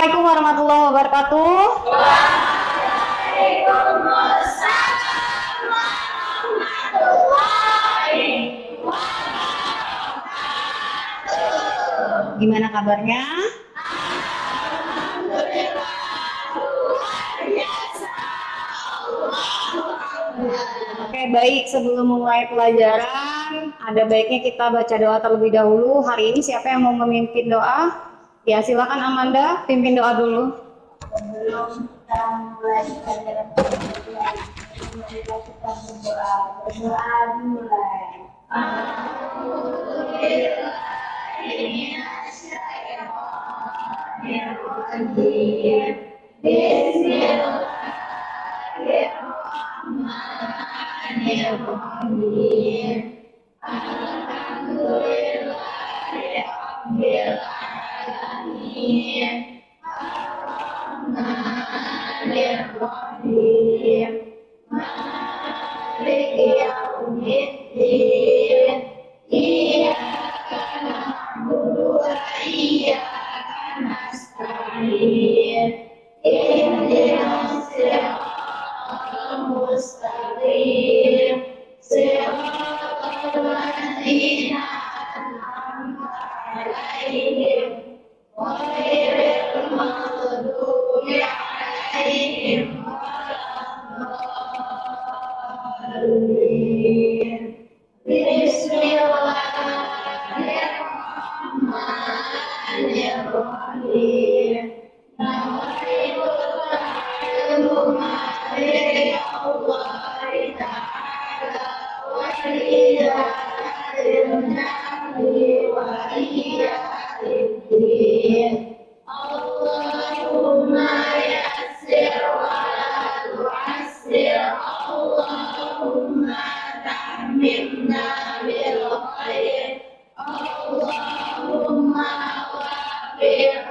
Assalamualaikum warahmatullahi wabarakatuh. Waalaikumsalam warahmatullahi wabarakatuh. Gimana kabarnya? Alhamdulillah, luar biasa. Oke, baik. Sebelum memulai pelajaran, ada baiknya kita baca doa terlebih dahulu. Hari ini siapa yang mau memimpin doa? Ya, silakan Amanda, pimpin doa dulu. Sebelum kita mulai pelajaran kita berdoa. Berdoa dimulai. Bismillahirrahmanirrahim. Bismillahirrahmanirrahim. Alhamdulillahirabbil alamin. Ar-Rahmanir-Rahim. Maliki yaumiddin. Iyyaka na'budu wa iyyaka nasta'in. Ihdinas siratal mustaqim. Siratal ladzina an'amta 'alaihim ghairil maghdubi 'alaihim waladdallin. Bismillahirrahmanirrahim. Nawaitu ta'alluma'i Allahi ta'ala wa iyadil jahli wa iyadil Allahumma yassir wa la tu'assir. Allahumma tammimna bil khair. Allahumma wafir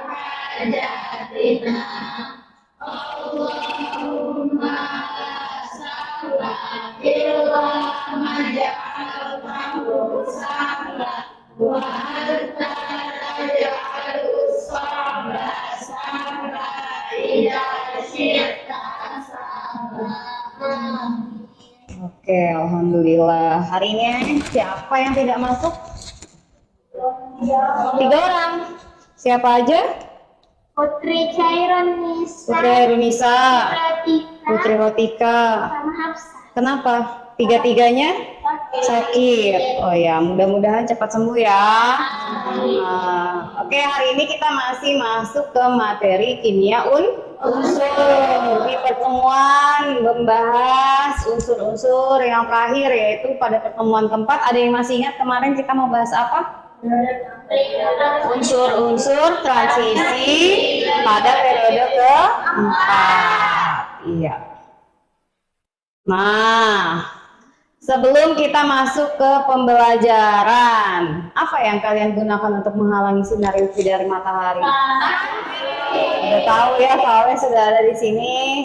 hajatina. Allahumma la sahla illa ma ja'altahu sahla wa anta taj'alus sabra sahla idza syi'ta sahla. Oke, alhamdulillah. Hari ini siapa yang tidak masuk? 3 orang. Siapa aja? Putri Chairon Nisa, Putri Herunisa, Pratika, Putri Rotika. sama Hafsah. Kenapa? Tiga-tiganya sakit. Oh ya, mudah-mudahan cepat sembuh ya. Oke, hari ini kita masih masuk ke materi kimia unsur. Di pertemuan membahas unsur-unsur yang terakhir, yaitu pada pertemuan keempat. Ada yang masih ingat kemarin kita mau bahas apa? Unsur-unsur transisi pada periode keempat. Iya. Nah, sebelum kita masuk ke pembelajaran, apa yang kalian gunakan untuk menghalangi sinar UV dari matahari? Udah tahu ya, soalnya sudah ada di sini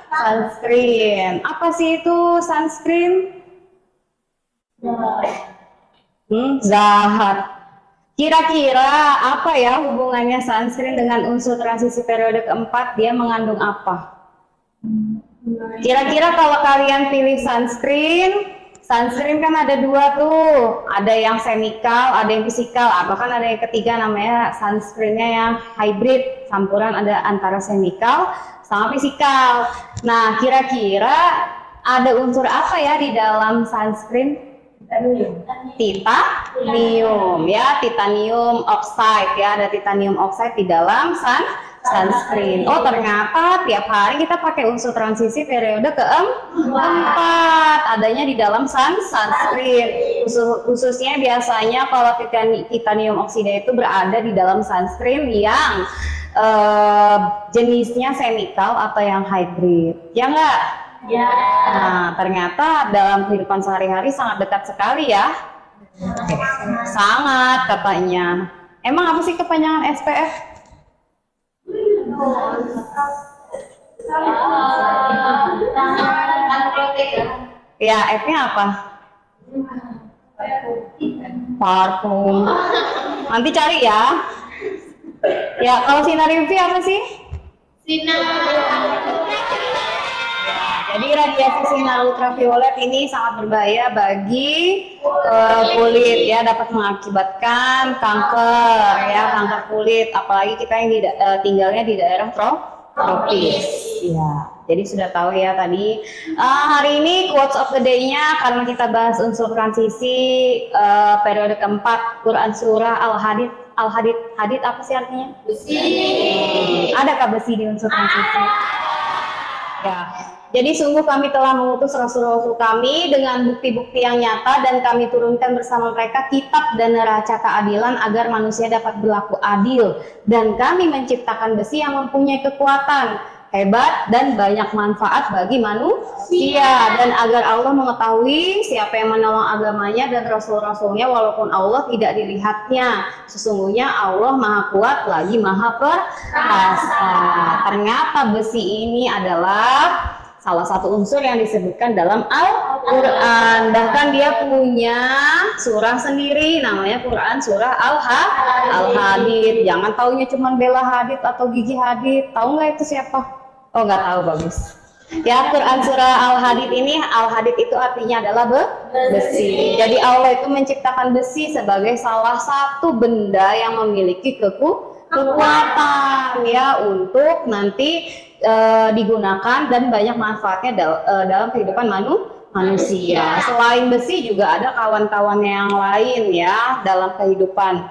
sunscreen. Apa sih itu sunscreen? Zat. Kira-kira apa ya hubungannya sunscreen dengan unsur transisi periode keempat? Dia mengandung apa? Kira-kira kalau kalian pilih sunscreen kan ada 2 tuh, ada yang chemical, ada yang fisikal, bahkan ada yang ketiga namanya sunscreennya yang hybrid, campuran ada antara chemical sama fisikal. Nah, kira-kira ada unsur apa ya di dalam sunscreen? Titanium ya, titanium oxide ya, ada titanium oxide di dalam sunscreen. Oh, ternyata tiap hari kita pakai unsur transisi periode keempat, adanya di dalam sunscreen. Khususnya biasanya kalau titanium oksida itu berada di dalam sunscreen yang jenisnya chemical atau yang hybrid, ya enggak? Ya. Nah, ternyata dalam kehidupan sehari-hari sangat dekat sekali ya. Sangat katanya. Emang apa sih kepanjangan SPF? Ya, F-nya apa? Parfum. Nanti cari ya. Ya, kalau sinar UV apa sih? Sinar. Jadi radiasi sinar ultraviolet ini sangat berbahaya bagi kulit ya, dapat mengakibatkan kanker ya, kanker kulit, apalagi kita yang tinggalnya di daerah tropis. Ya, jadi sudah tahu ya tadi. Hari ini quotes of the day-nya karena kita bahas unsur transisi periode keempat Quran surah Al-Hadid. Al-Hadid, hadid apa sih artinya? Besi. Adakah besi di unsur transisi? Ya. Jadi sungguh kami telah mengutus rasul-rasul kami dengan bukti-bukti yang nyata dan kami turunkan bersama mereka kitab dan neraca keadilan agar manusia dapat berlaku adil, dan kami menciptakan besi yang mempunyai kekuatan hebat dan banyak manfaat bagi manusia, dan agar Allah mengetahui siapa yang menolong agamanya dan rasul-rasulnya walaupun Allah tidak dilihatnya. Sesungguhnya Allah Maha Kuat lagi Maha Perkasa. Ternyata besi ini adalah salah satu unsur yang disebutkan dalam Al-Quran. Bahkan dia punya surah sendiri, namanya Quran surah Al-Hadid. Jangan taunya cuma Bella Hadid atau Gigi Hadid. Tahu nggak itu siapa? Oh, nggak tahu, bagus. Ya, Quran surah Al-Hadid ini, Al-Hadid itu artinya adalah besi. Jadi Allah itu menciptakan besi sebagai salah satu benda yang memiliki kekuatan ya untuk nanti digunakan dan banyak manfaatnya dalam kehidupan manusia. Selain besi juga ada kawan-kawannya yang lain ya dalam kehidupan.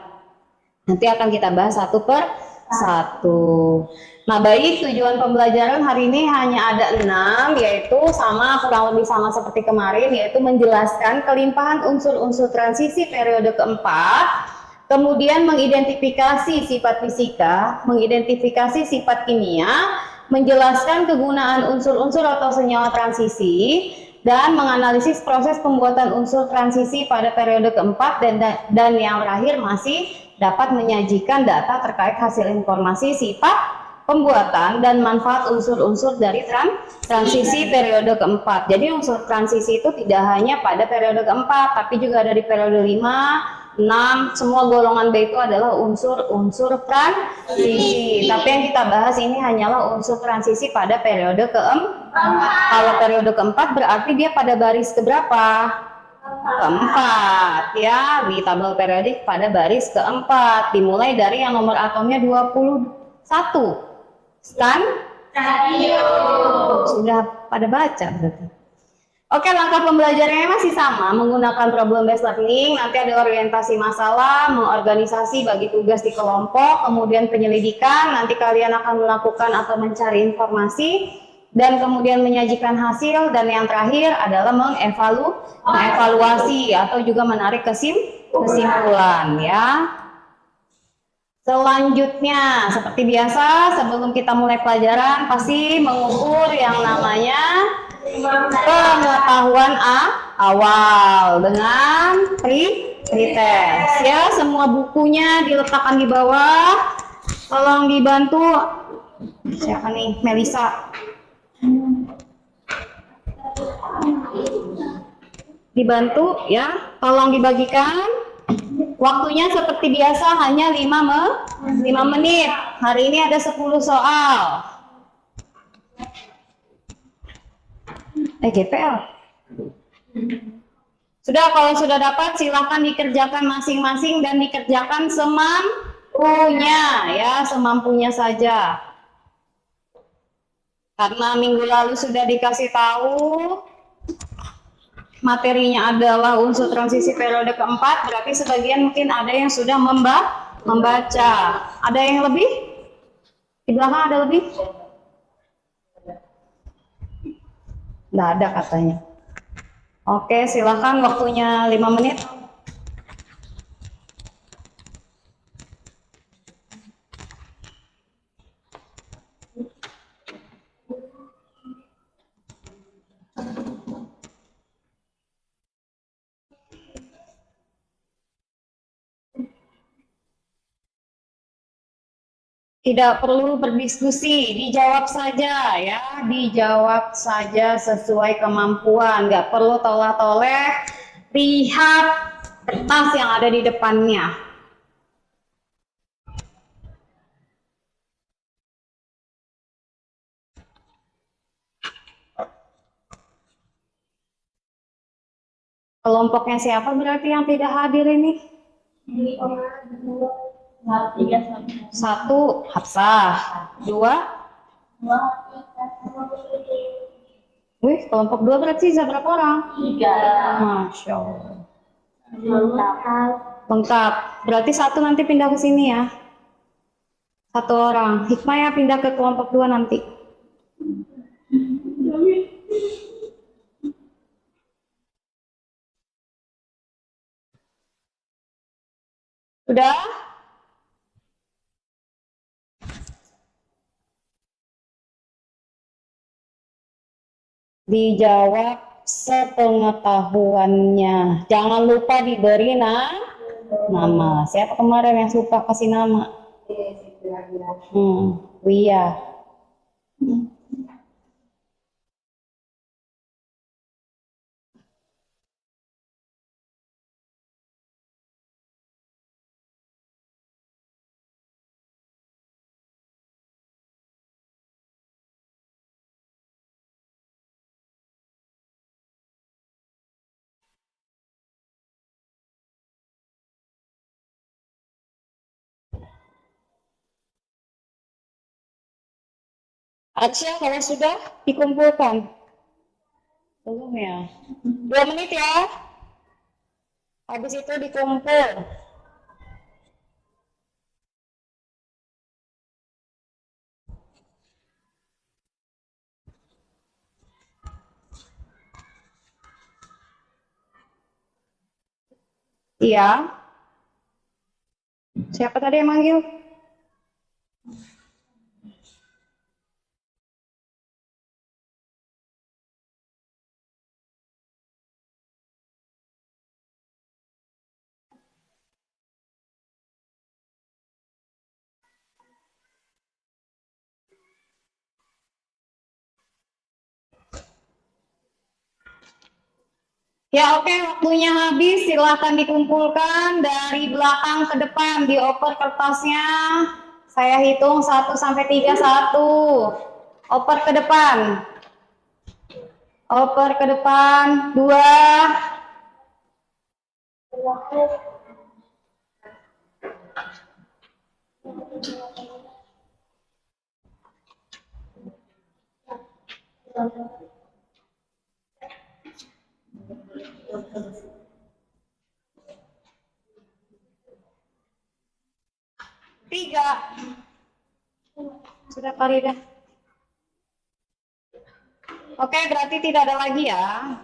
Nanti akan kita bahas satu per satu. Nah, baik, tujuan pembelajaran hari ini hanya ada 6, yaitu kurang lebih sama seperti kemarin, yaitu menjelaskan kelimpahan unsur-unsur transisi periode keempat, kemudian mengidentifikasi sifat fisika, mengidentifikasi sifat kimia, menjelaskan kegunaan unsur-unsur atau senyawa transisi, dan menganalisis proses pembuatan unsur transisi pada periode keempat, dan yang terakhir masih dapat menyajikan data terkait hasil informasi sifat pembuatan dan manfaat unsur-unsur dari transisi periode keempat. Jadi unsur transisi itu tidak hanya pada periode keempat, tapi juga dari periode 5, 6, semua golongan B itu adalah unsur-unsur transisi. Tapi yang kita bahas ini hanyalah unsur transisi pada periode keempat. Kalau periode keempat berarti dia pada baris keberapa? Keempat ya, di tabel periodik pada baris keempat. Dimulai dari yang nomor atomnya 21. Sudah pada baca berarti. Oke, langkah pembelajarannya masih sama, menggunakan problem based learning. Nanti ada orientasi masalah, mengorganisasi, bagi tugas di kelompok, kemudian penyelidikan, nanti kalian akan melakukan atau mencari informasi, dan kemudian menyajikan hasil, dan yang terakhir adalah mengevaluasi atau juga menarik kesimpulan ya. Selanjutnya, seperti biasa, sebelum kita mulai pelajaran, pasti mengukur yang namanya pengetahuan awal dengan pretest ya. Semua bukunya diletakkan di bawah. Tolong dibantu. Siapa nih? Melisa. Dibantu ya. Tolong dibagikan. Waktunya seperti biasa hanya 5 menit. Hari ini ada 10 soal. GPL. Sudah, kalau sudah dapat silahkan dikerjakan masing-masing dan dikerjakan semampunya ya, semampunya saja. Karena minggu lalu sudah dikasih tahu materinya adalah unsur transisi periode keempat, berarti sebagian mungkin ada yang sudah membaca. Ada yang lebih? Di belakang ada lebih? Nggak ada katanya. Oke, silakan, waktunya 5 menit. Tidak perlu berdiskusi, dijawab saja ya, dijawab saja sesuai kemampuan, nggak perlu tolak-toleh, lihat kertas yang ada di depannya. Kelompoknya siapa berarti yang tidak hadir ini? Satu Hafsah, dua. Wih, kelompok dua berarti sisa berapa orang? 3. Masya Allah. Lengkap. Berarti satu nanti pindah ke sini ya. Satu orang. Hikmah ya pindah ke kelompok dua nanti. Udah? Dijawab sepengetahuannya. Jangan lupa diberi nama. Siapa kemarin yang lupa kasih nama? Wia. Aceh kalau sudah dikumpulkan. Belum ya? 2 menit ya. Habis itu dikumpul. Iya. Siapa tadi yang manggil? Ya oke, waktunya habis. Silahkan dikumpulkan dari belakang ke depan. Dioper kertasnya. Saya hitung 1 sampai 3, 1. Oper ke depan. Oper ke depan. 2. 3. Sudah Farida. Oke, berarti tidak ada lagi ya.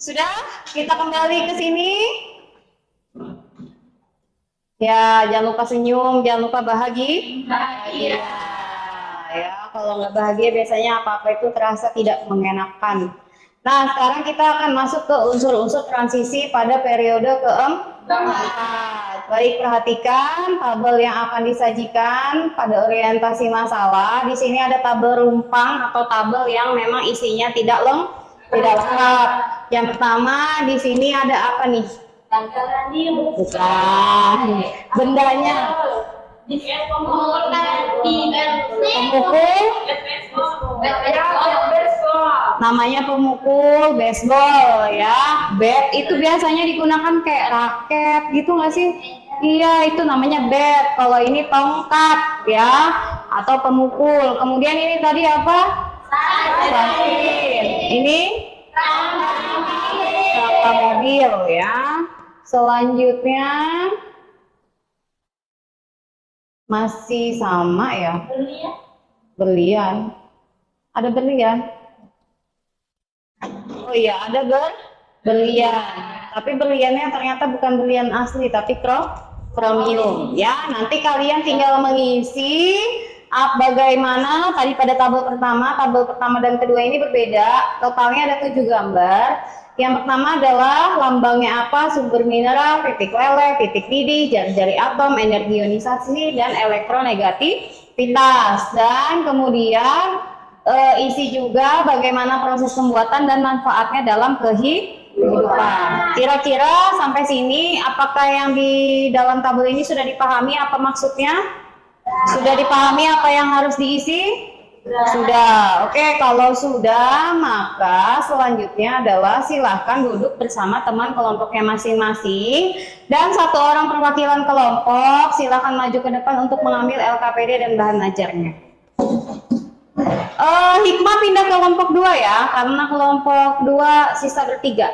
Sudah, kita kembali ke sini. Ya, jangan lupa senyum, jangan lupa bahagia. Ya, kalau nggak bahagia biasanya apa-apa itu terasa tidak mengenakan. Nah, sekarang kita akan masuk ke unsur-unsur transisi pada periode keempat. Baik, perhatikan tabel yang akan disajikan pada orientasi masalah. Di sini ada tabel rumpang atau tabel yang memang isinya tidak lengkap. Yang pertama di sini ada apa nih? Bukan. Bendanya. Pemukul. Namanya pemukul baseball ya. Bat itu biasanya digunakan kayak raket gitu nggak sih? Iya, itu namanya bat. Kalau ini tongkat ya, atau pemukul. Kemudian ini tadi apa? Sasin. Ini kereta mobil ya. Selanjutnya masih sama ya. Berlian. Ada berlian? Oh iya, ada berlian. Tapi berliannya ternyata bukan berlian asli, tapi kromium. Ya, nanti kalian tinggal mengisi Bagaimana tadi pada tabel pertama dan kedua ini berbeda. Totalnya ada 7 gambar. Yang pertama adalah lambangnya apa, sumber mineral, titik lele, titik didih, jari-jari atom, energi ionisasi, dan elektronegativitas. Dan kemudian isi juga bagaimana proses pembuatan dan manfaatnya dalam kehidupan. Kira-kira sampai sini, apakah yang di dalam tabel ini sudah dipahami apa maksudnya? Sudah dipahami apa yang harus diisi? Sudah. Oke, kalau sudah, maka selanjutnya adalah silahkan duduk bersama teman kelompoknya masing-masing dan satu orang perwakilan kelompok silahkan maju ke depan untuk mengambil LKPD dan bahan ajarnya. Hikmah pindah ke kelompok 2 ya, karena kelompok 2 sisa bertiga.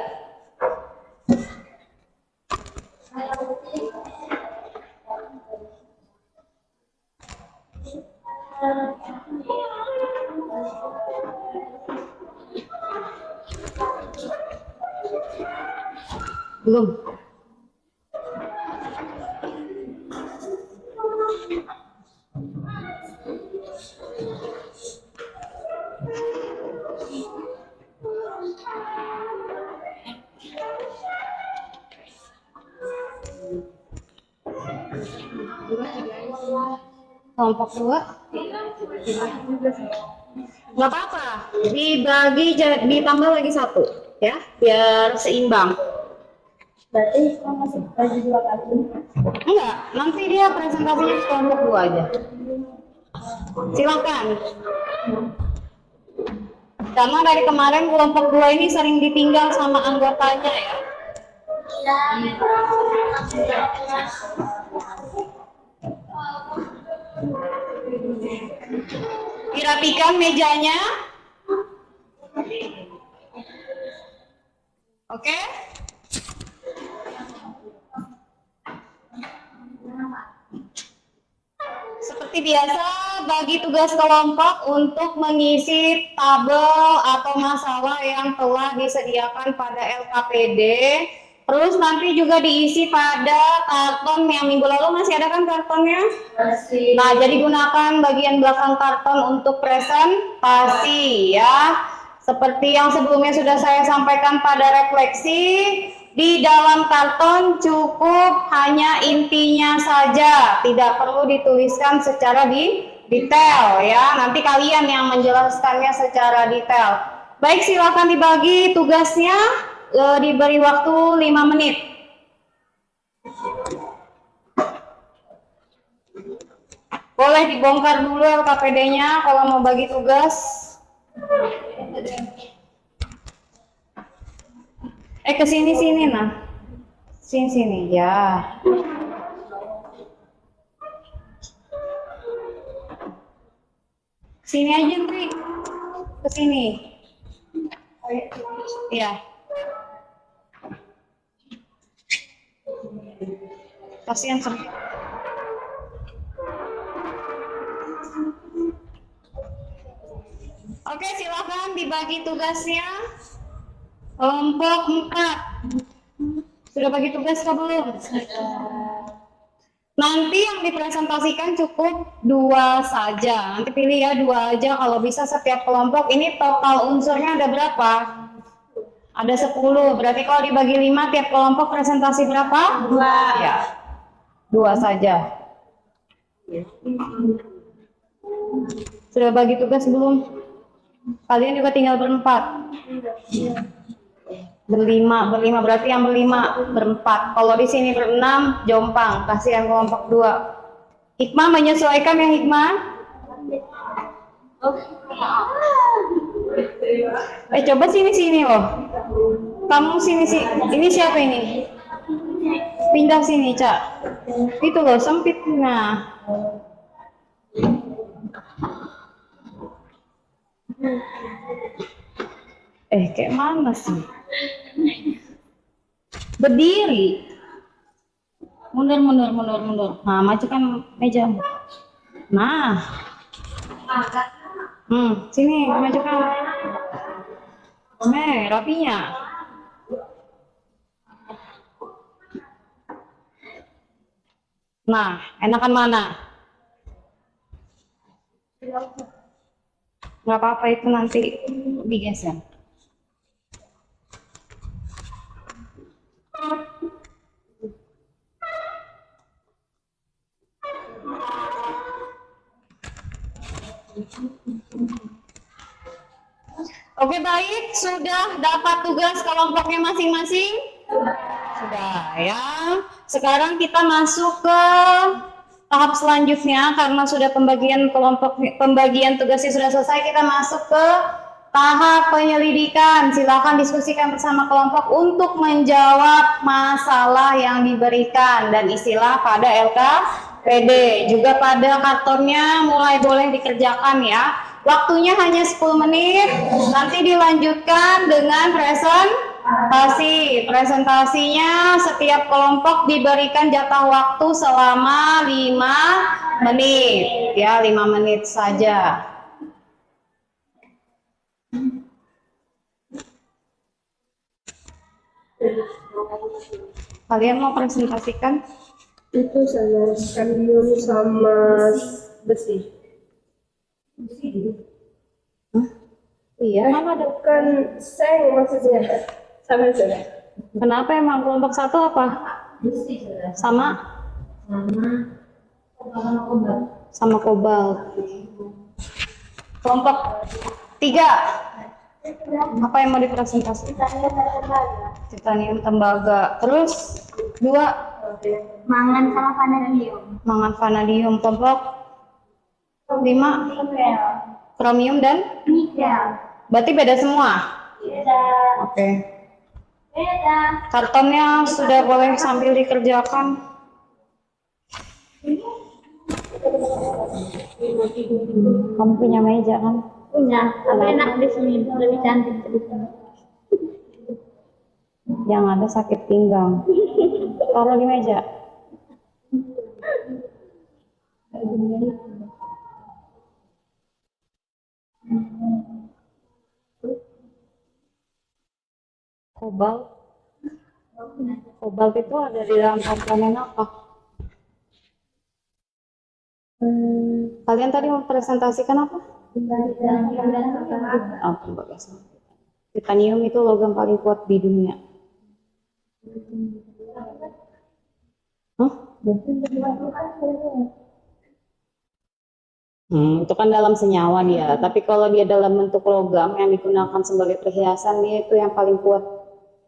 Belum. Kelompok 2 nggak apa-apa, dibagi ditambah lagi 1 ya, biar seimbang. Berarti masih bagi 2 kali. Enggak, nanti dia presentasinya di kelompok 2 aja. Silakan. Karena dari kemarin kelompok 2 ini sering ditinggal sama anggotanya ya. Dirapikan mejanya. Oke. Seperti biasa, bagi tugas kelompok untuk mengisi tabel atau masalah yang telah disediakan pada LKPD. Terus nanti juga diisi pada karton yang minggu lalu masih ada kan kartonnya? Masih. Nah, jadi gunakan bagian belakang karton untuk presentasi ya. Seperti yang sebelumnya sudah saya sampaikan pada refleksi, di dalam karton cukup hanya intinya saja, tidak perlu dituliskan secara detail ya. Nanti kalian yang menjelaskannya secara detail. Baik, silakan dibagi tugasnya, diberi waktu 5 menit. Boleh dibongkar dulu LKPD-nya kalau mau bagi tugas. Kesini nah, sini ya. Sini aja Tri, kesini. Ya. Kasihan sempit. Oke, silakan dibagi tugasnya. Kelompok 4. Sudah bagi tugas ke belum? Nanti yang dipresentasikan cukup 2 saja. Nanti pilih ya 2 aja kalau bisa setiap kelompok. Ini total unsurnya ada berapa? Ada 10. Berarti kalau dibagi 5 tiap kelompok presentasi berapa? 2. Ya. 2 saja. Sudah bagi tugas belum? Kalian juga tinggal berempat. Berlima berarti yang berempat. Kalau di sini berenam, jompang. Kasih yang kelompok 2. Hikmah menyesuaikan ya Hikmah? Coba sini loh. Kamu sini. Ini siapa ini? Pindah sini, Cak. Itu loh sempit. Nah. Kayak mana sih? Berdiri. Mundur. Nah, majukan meja. Nah. Sini majukan. Rapinya. Nah, enakan mana? Nggak apa-apa, itu nanti digeser. Oke, baik, sudah dapat tugas kelompoknya masing-masing? Sudah ya. Sekarang kita masuk ke tahap selanjutnya karena sudah pembagian tugasnya sudah selesai, kita masuk ke tahap penyelidikan. Silakan diskusikan bersama kelompok untuk menjawab masalah yang diberikan dan istilah pada LKPD. Juga pada kartonnya mulai boleh dikerjakan ya. Waktunya hanya 10 menit, nanti dilanjutkan dengan presentasi. Presentasinya setiap kelompok diberikan jatah waktu selama 5 menit. Ya, 5 menit saja. Kalian mau presentasikan? Itu sama kalium sama besi. Iya. Kan ada bukan seng maksudnya. Sama saja. Kenapa emang kelompok satu apa? Sama? Sama kobalt. Kelompok 3. Apa yang mau dipresentasikan? Titanium tembaga. Terus 2. Mangan sama vanadium. Mangan vanadium. Kelompok 5. Kromium dan Nikel. berarti beda semua. Beda. Oke. Beda. Kartonnya sudah boleh sambil dikerjakan. Kamu punya meja kan? Punya. Tapi enak di sini. Lebih cantik di sini. Yang ada sakit pinggang. Taruh di meja. Kobalt. Kobalt itu ada di dalam komponen apa? Kalian tadi mempresentasikan apa? Oh, tembaga. Titanium itu logam paling kuat di dunia. Hah? Itu kan dalam senyawa dia. Tapi kalau dia dalam bentuk logam yang digunakan sebagai perhiasan, dia itu yang paling kuat,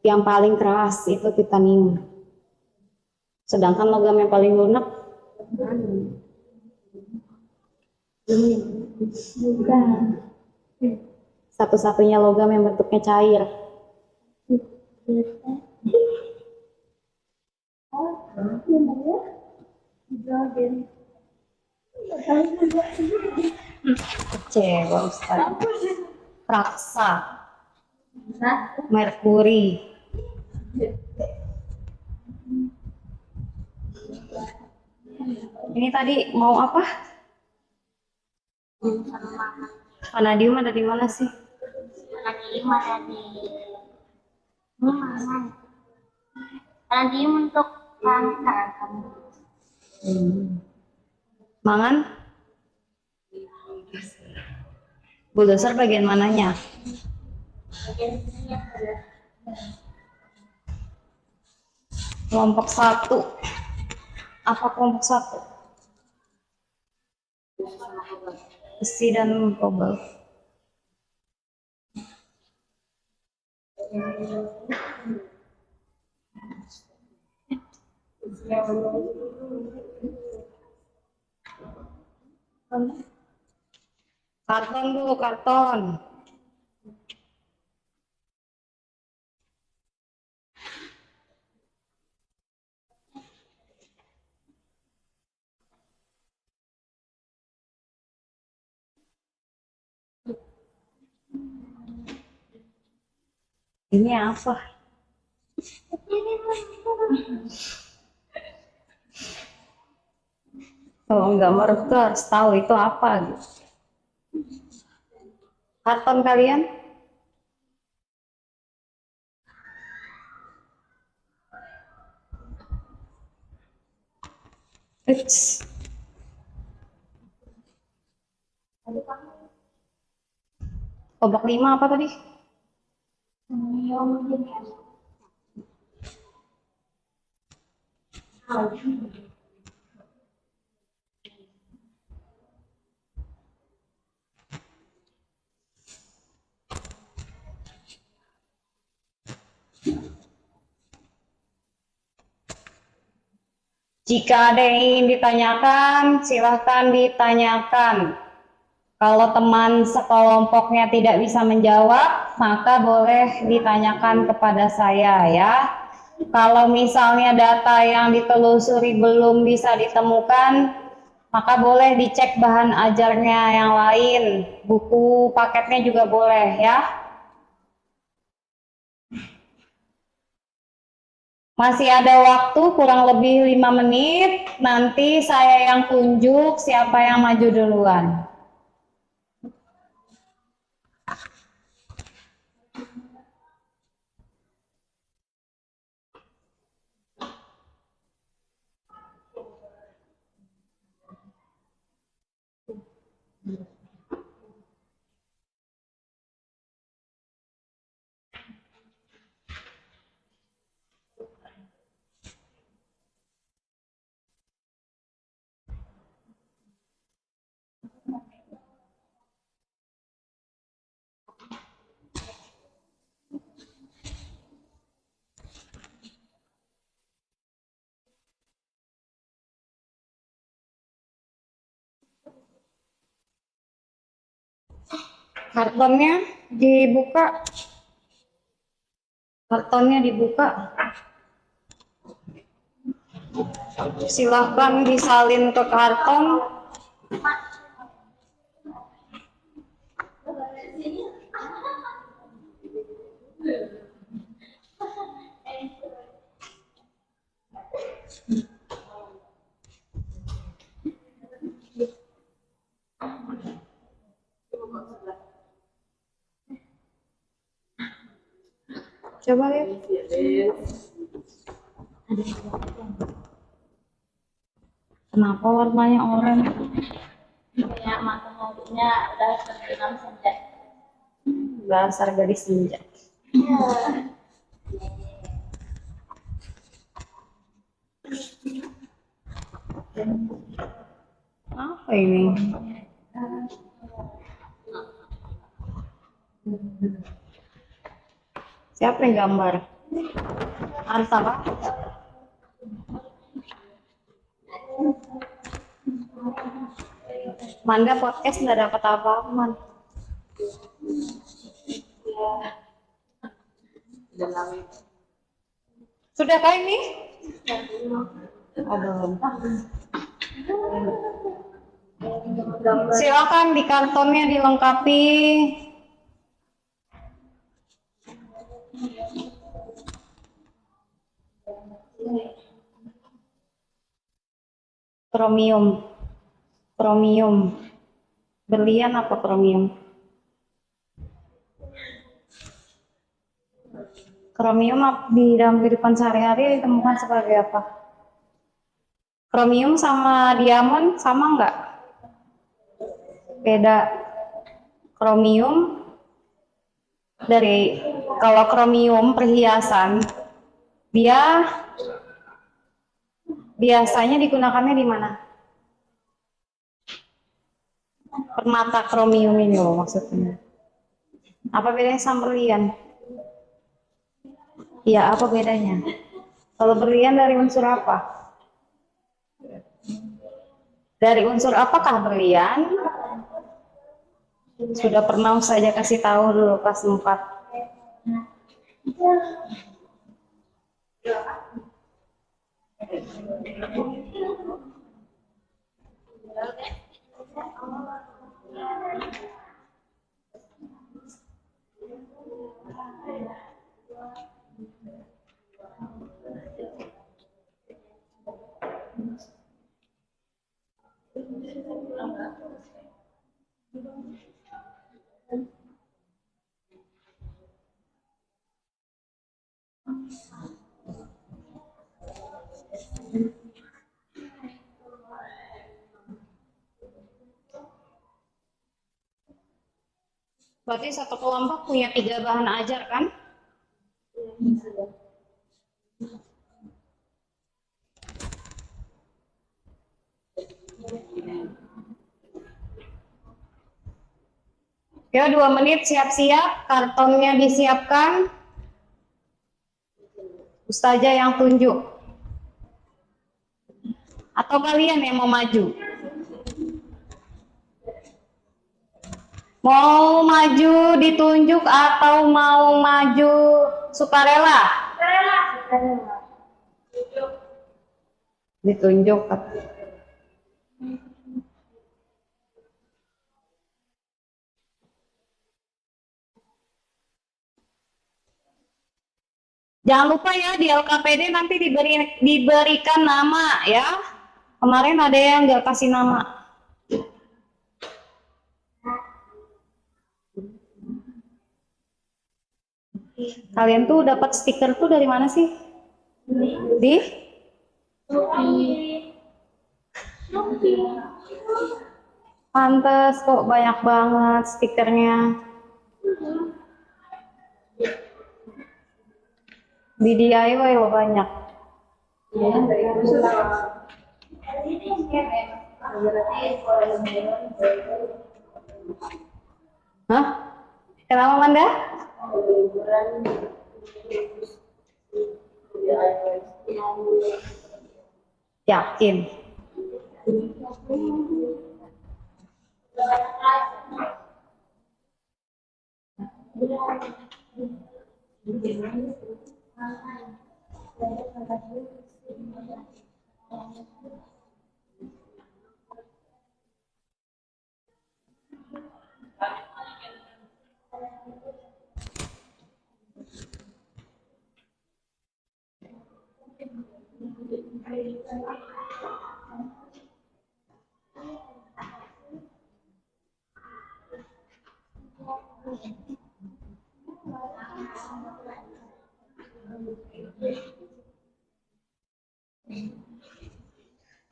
yang paling keras itu titanium. Sedangkan logam yang paling lunak, satu-satunya logam yang bentuknya cair. Kecewa Ustaz. Raksa. Merkuri. Ini tadi mau apa? Vanadium ada di mana sih? Vanadium ada di mangan. Vanadium untuk kanker. Mangan? Bulldozer bagian mananya? Kelompok 1. Apa kelompok 1? Besi dan kobalt. Karton dulu, karton. Ini apa? Kalau nggak menurut tuh harus tahu itu apa gitu. Karton kalian? Eits. Kelompok 5 apa tadi? Jika ada yang ingin ditanyakan, silahkan ditanyakan. Kalau teman sekelompoknya tidak bisa menjawab, maka boleh ditanyakan kepada saya ya. Kalau misalnya data yang ditelusuri belum bisa ditemukan, maka boleh dicek bahan ajarnya yang lain. Buku paketnya juga boleh ya. Masih ada waktu kurang lebih 5 menit. Nanti saya yang tunjuk siapa yang maju duluan. Kartonnya dibuka. Kartonnya dibuka. Silahkan disalin ke karton. Coba lihat. Kenapa warnanya oranye? Ya, mataharinya udah terbenam senja. Dasar gadis senja. Apa ini? Siapa yang gambar? Arta Pak? Manda podcast nggak dapat apa-apa, Man. Sudah kah ini? Oh, belum. Silakan di kartonnya dilengkapi. Kromium. Kromium. Berlian apa kromium? Kromium di dalam kehidupan sehari-hari ditemukan sebagai apa? Kromium sama diamond sama nggak? Beda. Kromium dari, kalau kromium perhiasan, dia biasanya digunakannya di mana? Permata kromium ini loh maksudnya. Apa bedanya sama berlian? Iya, apa bedanya? Kalau berlian dari unsur apa? Dari unsur apakah berlian? Sudah pernah saja kasih tahu dulu kelas 4. Berarti satu kelompok punya 3 bahan ajar kan? Ya, 2 menit siap-siap, kartonnya disiapkan. Ustazah yang tunjuk. Atau kalian yang mau maju? Mau maju ditunjuk atau mau maju sukarela? Ditunjuk. Jangan lupa ya, di LKPD nanti diberikan nama ya. Kemarin ada yang nggak kasih nama. Kalian tuh dapat stiker tuh dari mana sih? Di? Pantes kok banyak banget stikernya. Di DIY loh banyak. Hah? Kenapa Manda? Yakin?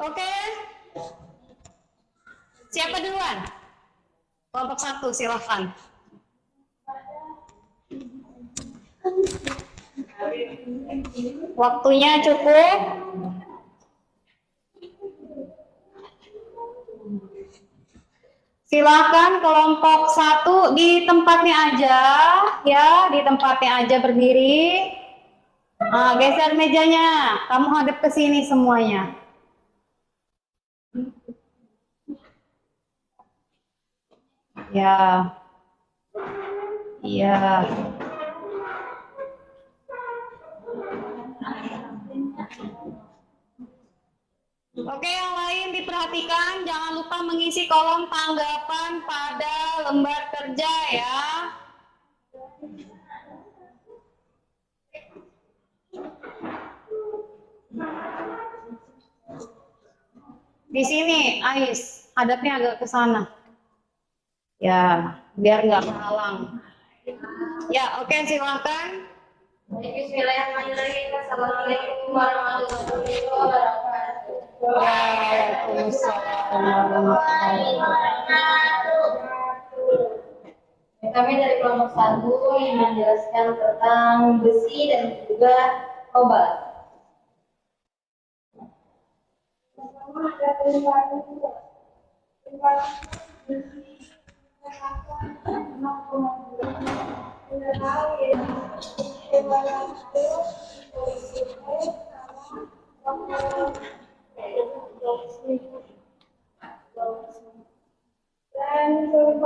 Oke. Siapa duluan? Kelompok 1 silahkan. Waktunya cukup. Silakan kelompok 1 di tempatnya aja, ya, di tempatnya aja berdiri. Nah, geser mejanya, kamu hadap ke sini semuanya. Ya, iya. Oke, yang lain diperhatikan, jangan lupa mengisi kolom tanggapan pada lembar kerja ya. Di sini, Ais, hadapnya agak ke sana. Ya, biar nggak kehalang. Ya, oke, silakan. Bismillahirrahmanirrahim. Assalamualaikum warahmatullahi wabarakatuh. Waalaikumsalam warahmatullahi wabarakatuh. Kami dari kelompok 1 ingin menjelaskan tentang besi dan juga obat.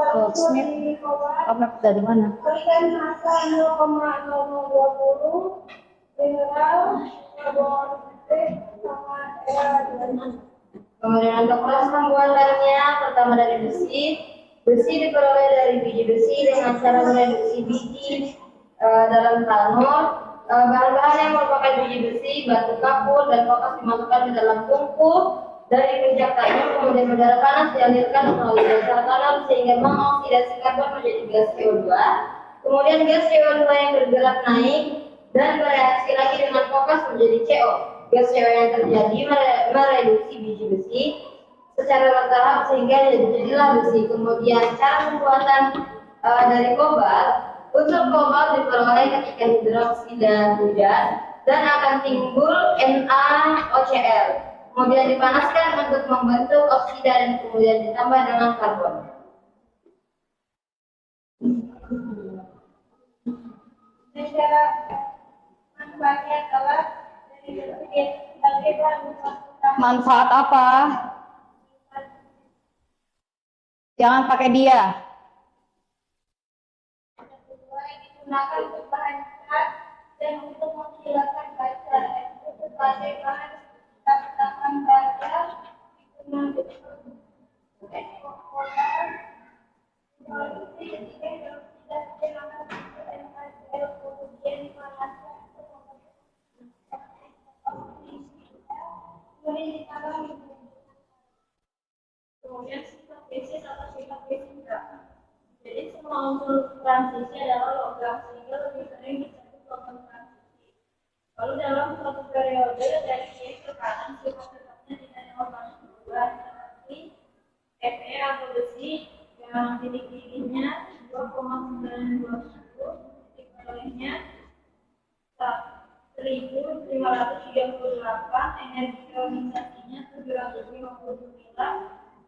Goldsmith, kamu dari mana? Berikan masa 0,0020 mineral karbohidrat sama kemudian untuk proses pembuatannya, pertama dari besi. Besi diperoleh dari biji besi dengan cara mereduksi biji dalam tanur. Bahan-bahan yang merupakan biji besi, batu kapur, dan kokas dimasukkan ke dalam tungku. Dari puncak kayu, kemudian udara panas dialirkan melalui dasar tanam sehingga mengoksidasi karbon menjadi gas CO2. Kemudian gas CO2 yang bergerak naik dan bereaksi lagi dengan kokas menjadi CO. Gas CO yang terjadi mereduksi biji besi secara bertahap sehingga jadilah besi. Kemudian cara pembuatan Dari kobalt, unsur kobalt diperoleh ketika hidroksida hujan dan akan timbul NaOCl. Kemudian dipanaskan untuk membentuk oksida dan kemudian ditambah dengan karbon. Negara manfaatnya adalah dari berpikir sebagai bahan utama. Manfaat apa? Jangan pakai dia. Yang kedua digunakan untuk bahan cat dan untuk menghilangkan baja itu sebagai bahan taman baja digunakan kemudian sifat basis atau sifat fisika. Jadi semua unsur transisi adalah logam sehingga lebih sering disebut logam transisi. Lalu dalam suatu periode dari kiri ke kanan sifat-sifatnya tidak dapat berubah seperti Fe atau besi yang titik didihnya 2,921, titik nolnya 1538, energi ionisasinya 759,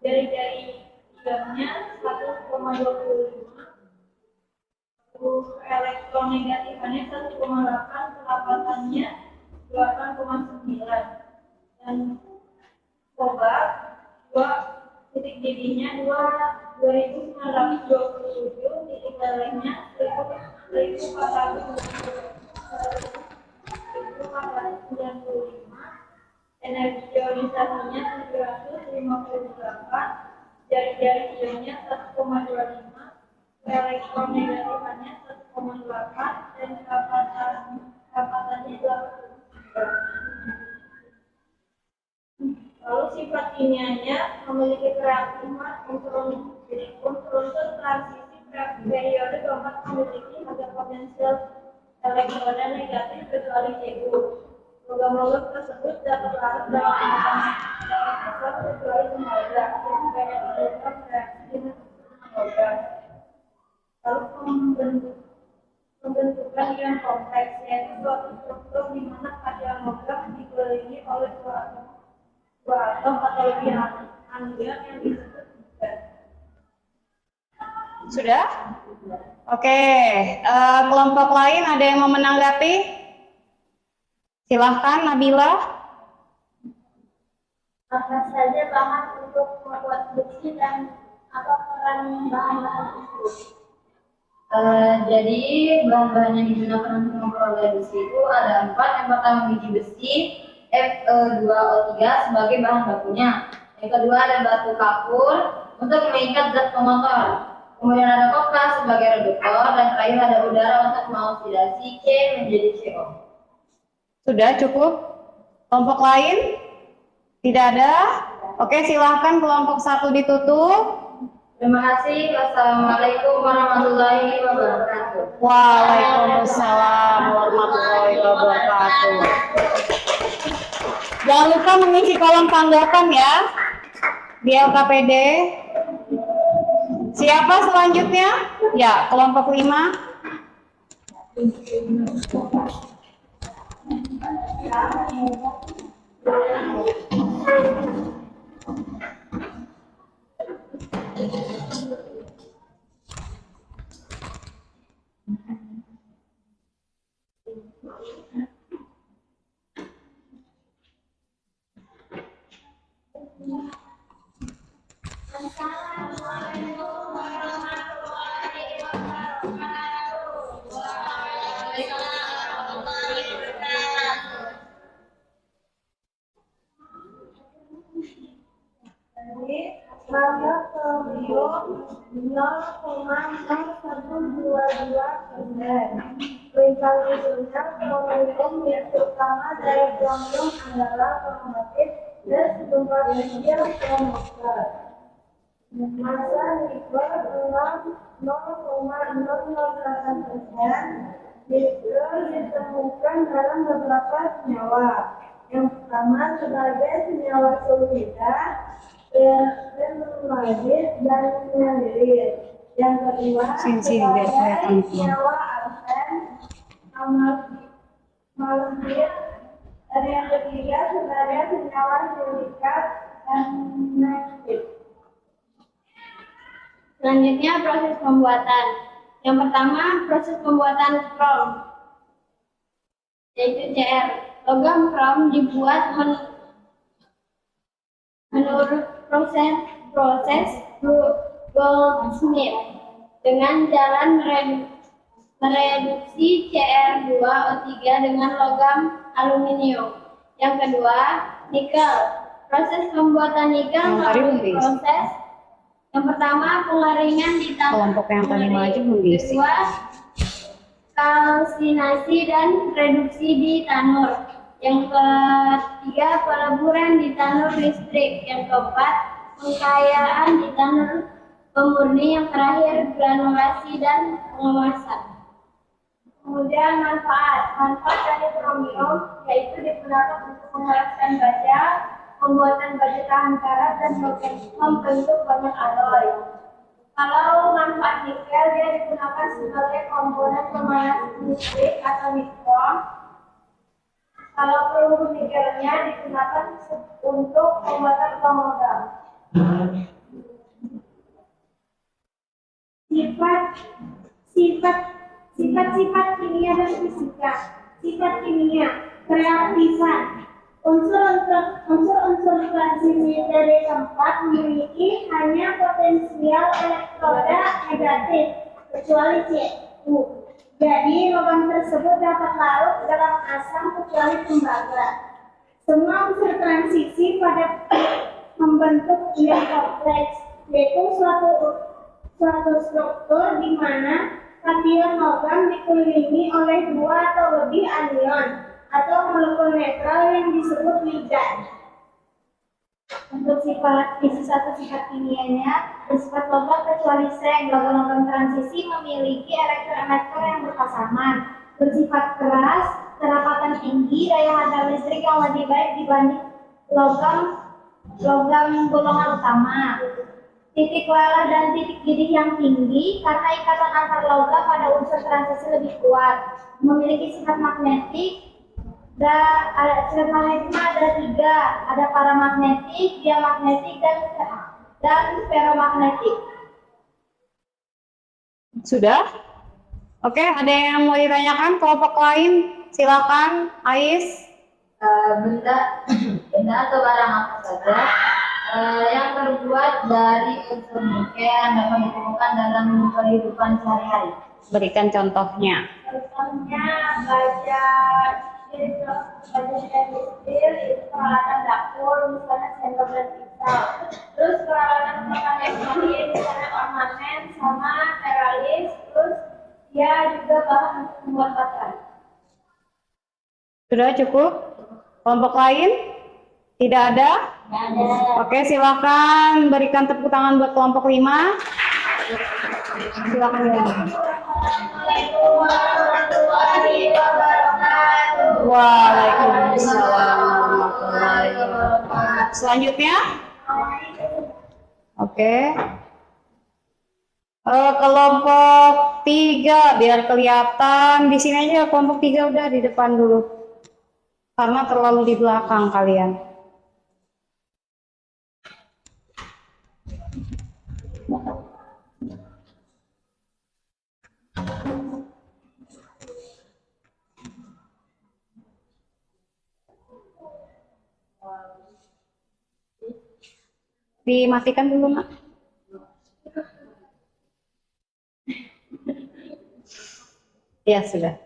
jari-jari ionnya 1,25, elektronegatifannya 1,8, kerapatannya 8,9, dan kobalt 2 titik didihnya 2927, titik lelehnya 1495, energi ionisasinya 758, jari-jari ionnya 1,25, elektronegatifannya 1,8, dan kerapatannya 8,9. Lalu sifat kimianya memiliki kereaktifan unsur-unsur transisi periode keempat memiliki harga potensial elektroda negatif kecuali Cu. Logam-logam tersebut dapat larut dalam logam kecuali tembaga yang banyak logam reaksi dengan logam. Lalu pembentukan ion kompleks yaitu suatu struktur di mana kation logam dikelilingi oleh dua atom atau lebih anion yang disebut gas. Sudah? Oke, kelompok lain ada yang mau menanggapi? Silahkan Nabila. Apa saja bahan untuk membuat besi dan apa peran bahan-bahan itu? Jadi bahan-bahan yang digunakan untuk memperoleh besi itu ada 4. Yang pertama biji besi Fe2O3 sebagai bahan bakunya. Yang kedua ada batu kapur untuk mengikat zat pemotor. Kemudian ada koka sebagai reduktor dan terakhir ada udara untuk mengoksidasi C menjadi CO. Sudah cukup? Kelompok lain? Tidak ada? Oke, silahkan kelompok 1 ditutup. Terima kasih. Wassalamualaikum warahmatullahi wabarakatuh. Waalaikumsalam warahmatullahi wabarakatuh. Jangan lupa mengisi kolom tanggapan ya di LKPD. Siapa selanjutnya? Ya, kelompok 5. Maka sodium 0,0122%. Bintang hidupnya memiliki terutama dari kromium adalah kromatif dan setempat kecil kromofor. Masa nikel 0,008%. Nikel ditemukan dalam beberapa senyawa. Yang pertama sebagai senyawa sulfida, benzoatit dan nyalir. Yang kedua, Sini, biar kelihatan. nyawa arsen, malembir. Dan yang ketiga, sebenarnya senyawa silikat dan nitrit. Selanjutnya proses pembuatan. Yang pertama proses pembuatan krom, yaitu CR. Logam krom dibuat menurut proses goldsmith dengan jalan mereduksi Cr2O3 dengan logam aluminium. Yang kedua, nikel. Proses pembuatan nikel Yang tadi belum melalui diisi. proses yang pertama pengaringan di tanah. Kelompok yang tadi maju belum diisi. Kedua, kalsinasi dan reduksi di tanur. Yang ketiga, peleburan di tanur listrik. Yang keempat, pengkayaan di tanur pemurni. Yang terakhir, granulasi dan pengemasan. Kemudian manfaat dari kromium yaitu digunakan untuk menghaluskan baja, pembuatan baja tahan karat dan membentuk banyak alloy. Kalau manfaat nikel, dia digunakan sebagai komponen pemanas listrik atau nikkel. Kalau peluru nikelnya digunakan untuk pembuatan pemodal. Sifat-sifat kimia dan fisika. Sifat kimia, kereaktifan. Unsur-unsur transisi dari tempat memiliki hanya potensial elektroda negatif, kecuali Cu. Jadi, logam tersebut dapat larut dalam asam kecuali tembaga. Semua unsur transisi pada membentuk ion kompleks, yaitu suatu struktur di mana kation logam dikelilingi oleh dua atau lebih anion atau molekul netral yang disebut ligan. Untuk satu sifat kimianya bersifat logam kecuali seng. Logam-logam transisi memiliki elektron-elektron yang berpasangan, bersifat keras, kerapatan tinggi, daya hantar listrik yang lebih baik dibanding logam golongan utama. Titik lelah dan titik gidih yang tinggi karena ikatan antar logam pada unsur transisi lebih kuat. Memiliki sifat magnetik. Ada sifat magnetik ada tiga, ada paramagnetik, diamagnetik, dan ferromagnetik. Sudah? Oke, ada yang mau ditanyakan? Kelompok lain, silakan. Ais. Benda atau barang apa saja yang terbuat dari unsur nikel dapat ditemukan dalam kehidupan sehari-hari. Berikan contohnya. Contohnya baja stainless steel itu peralatan dapur, misalnya sendok dan pisau. Terus peralatan makanan yang lain, misalnya ornamen sama teralis. Terus dia juga bahan untuk membuat baterai. Sudah cukup? Kelompok lain? Tidak ada? Oke, silakan berikan tepuk tangan buat kelompok 5. Silakan lagi. Assalamualaikum warahmatullahi wabarakatuh. Waalaikumsalam warahmatullahi wabarakatuh. Selanjutnya? Oke. Kelompok 3 biar kelihatan di sini aja. Kelompok 3 udah di depan dulu. Karena terlalu di belakang kalian. Dimatikan dulu, Mak. Ya, sudah.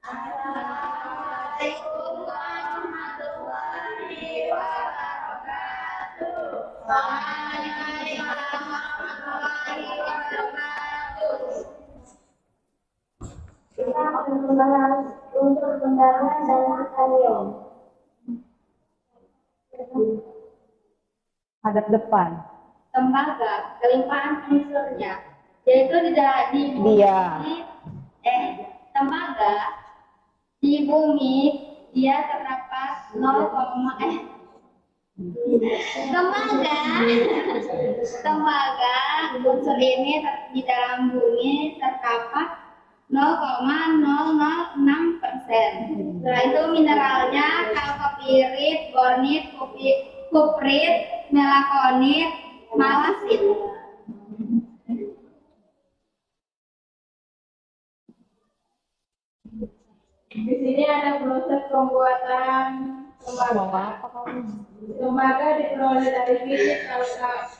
Assalamualaikum warahmatullahi wabarakatuh. Waalaikumsalam warahmatullahi wabarakatuh. Kita akan membahas unsur pendarahan dan titanium. Hadap depan. Tembaga, kelimpahan unsurnya, yaitu tembaga di bumi dia terdapat 0,0 Tembaga, tembaga unsur ini di dalam bumi terdapat 0,006%. Setelah itu mineralnya kalkopirit, bornit, kuprit, melakonit, malasit. Di sini ada proses pembuatan tembaga. Tembaga diperoleh dari biji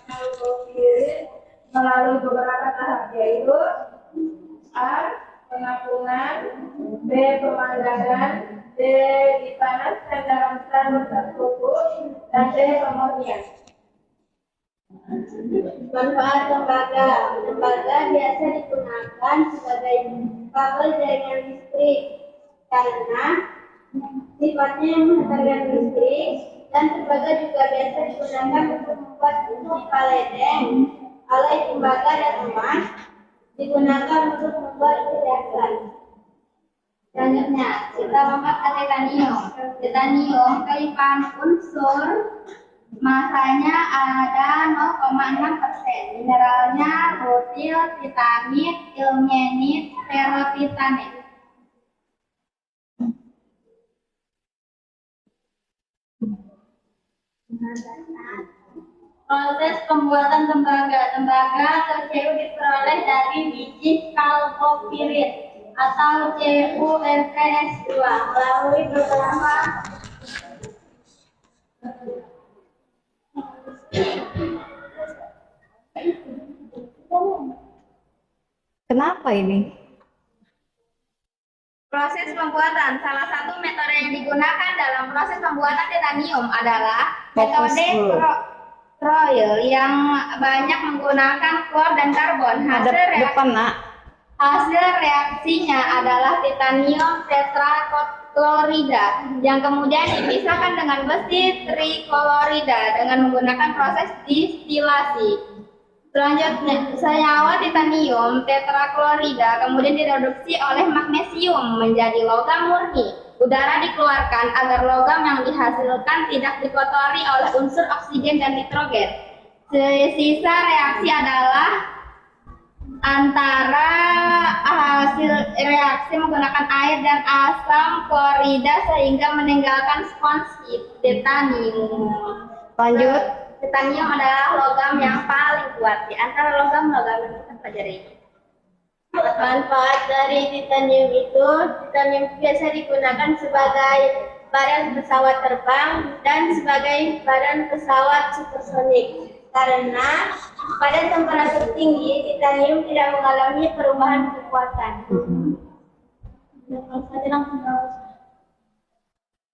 kalkopirit melalui beberapa tahap, yaitu A. Pengapungan, B. Pemanggangan, C. Dipanaskan dalam tanur tertutup, dan D. Pemurnian. Manfaat tembaga. Tembaga biasa digunakan sebagai kabel jaringan listrik karena sifatnya yang menghantarkan listrik, dan tembaga juga biasa digunakan untuk membuat pipa ledeng, alai tembaga dan emas digunakan untuk membuat perhiasan. Selanjutnya, kita membahas titanium. Titanium kelimpahan unsur masanya ada 0,6%. Mineralnya rutil, titanit, ilmenit, ferrotitanit. Proses pembuatan tembaga. Tembaga atau CU diperoleh dari biji kalkopirit atau CuRTS2 melalui beberapa Kenapa ini? proses pembuatan. Salah satu metode yang digunakan dalam proses pembuatan titanium adalah metode Royal yang banyak menggunakan klor dan karbon. Depan nak. Hasil reaksinya adalah titanium tetraklorida yang kemudian dipisahkan dengan besi triklorida dengan menggunakan proses distilasi. Selanjutnya, senyawa titanium tetraklorida kemudian direduksi oleh magnesium menjadi logam murni. Udara dikeluarkan agar logam yang dihasilkan tidak dikotori oleh unsur oksigen dan nitrogen. Sisa reaksi adalah antara hasil reaksi menggunakan air dan asam klorida sehingga meninggalkan spons titanium. Lanjut. Titanium adalah logam yang paling kuat di antara logam-logam yang kita pelajari. Manfaat dari titanium itu, titanium biasa digunakan sebagai badan pesawat terbang dan sebagai badan pesawat supersonik. Karena pada temperatur tinggi, titanium tidak mengalami perubahan kekuatan.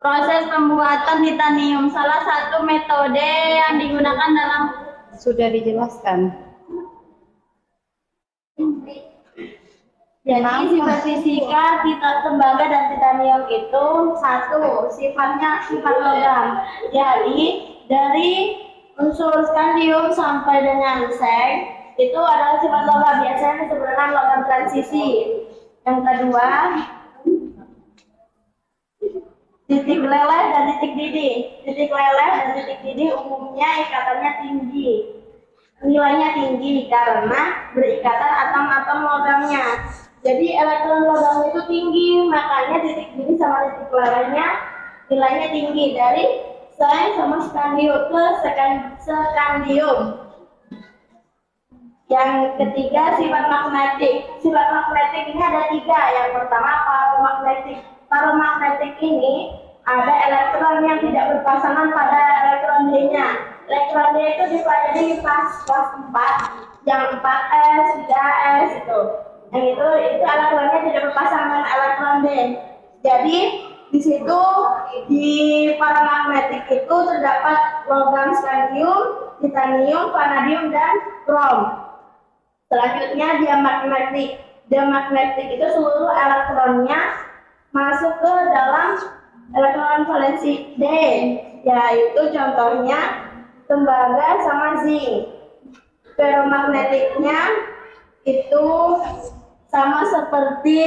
Proses pembuatan titanium, salah satu metode yang digunakan dalam Sudah dijelaskan. jadi sifat fisika tembaga dan titanium itu satu, sifatnya sifat logam. Jadi dari unsur skandium sampai dengan seng itu adalah sifat logam, biasanya disebut dengan logam transisi. Yang kedua, titik leleh dan titik didih. Titik leleh dan titik didih umumnya ikatannya tinggi. Nilainya tinggi karena berikatan atom-atom logamnya. Jadi elektron logam itu tinggi, makanya titik didih sama titik lelehnya nilainya tinggi dari seng sama skandium ke skandium. Yang ketiga, sifat magnetik. Sifat magnetik ini ada tiga. Yang pertama, paromagnetik. Paromagnetik ini ada elektron yang tidak berpasangan pada elektron D-nya. Elektron D itu dipelajari pas kelas 4, yang 4s, 3s itu. Yang itu elektronnya tidak berpasangan dengan elektron D. Jadi di situ di paramagnetik itu terdapat logam skandium, titanium, vanadium, dan krom. Selanjutnya diamagnetik. Diamagnetik itu seluruh elektronnya masuk ke dalam elektron valensi D, yaitu contohnya tembaga sama zinc. Ferromagnetiknya itu sama seperti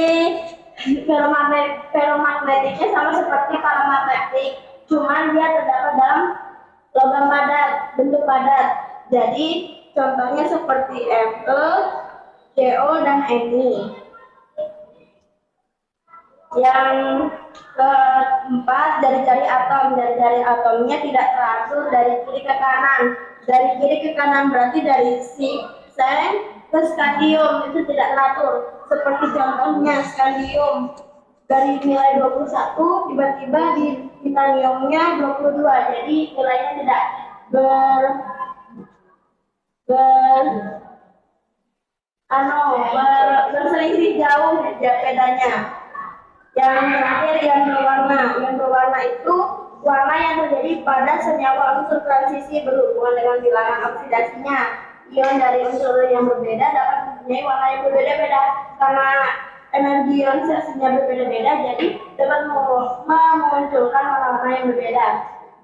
ferromagnetiknya sama seperti paramagnetik, cuman dia terdapat dalam Logam padat, bentuk padat. Jadi contohnya seperti Fe, Co, dan Ni. Yang keempat, jari-jari atom. Jari-jari atomnya tidak teratur dari kiri ke kanan. Dari kiri ke kanan berarti dari seng ke skandium, itu tidak teratur. Seperti contohnya skandium dari nilai 21 tiba-tiba di titaniumnya 22. Jadi nilainya tidak berselisih jauh bedanya. Yang terakhir yang berwarna. Yang berwarna itu warna yang terjadi pada senyawa unsur transisi berhubungan dengan bilangan oksidasinya. Ion dari unsur yang berbeda dapat mempunyai warna yang berbeda-beda. Karena energi ionisasinya berbeda-beda, jadi dapat memunculkan warna-warna yang berbeda.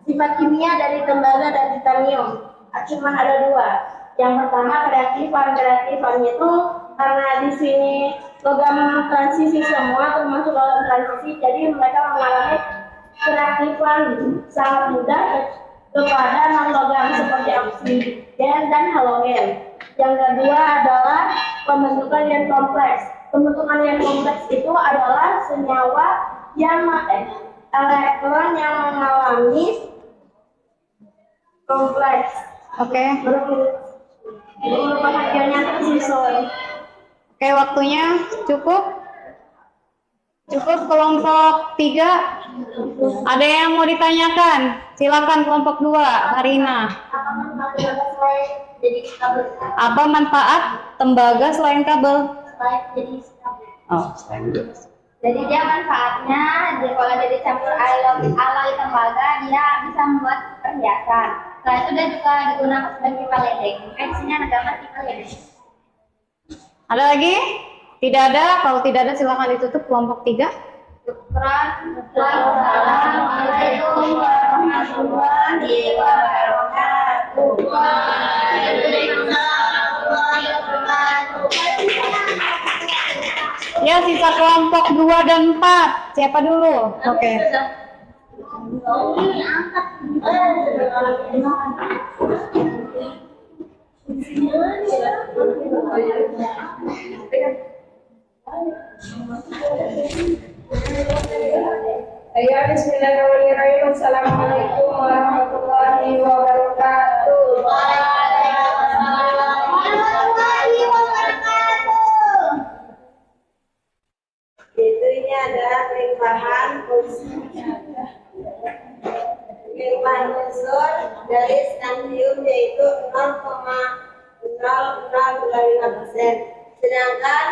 Sifat kimia dari tembaga dan titanium cuma ada dua. Yang pertama kereaktifan. Kereaktifannya itu karena di sini logam transisi semua, termasuk logam transisi, jadi mereka mengalami kereaktifan sangat mudah kepada non logam seperti oksigen dan halogen. Yang kedua adalah pembentukan ion kompleks. Pembentukan ion kompleks itu adalah senyawa yang elektron yang mengalami kompleks. Oke. Merupakan ion yang tersusun. Oke, waktunya cukup? Cukup kelompok 3? Ada yang mau ditanyakan? Silakan kelompok 2, Karina. Apa manfaat tembaga selain kabel? Oh, Jadi dia manfaatnya, kalau dia dicampur alloy tembaga, dia bisa membuat perhiasan. Setelah itu dia juga digunakan sebagai paledeng. Fungsinya negara tipe ledeng. Ada lagi? Tidak ada? Kalau tidak ada silakan ditutup kelompok 3. Assalamualaikum warahmatullahi wabarakatuh. Ya, sisa kelompok 2 dan 4. Siapa dulu? Oke. Ayo, bismillahirrahmanirrahim. Assalamualaikum warahmatullahi wabarakatuh. Ini adalah limpahan unsur dari skandium yaitu 0,005%, sedangkan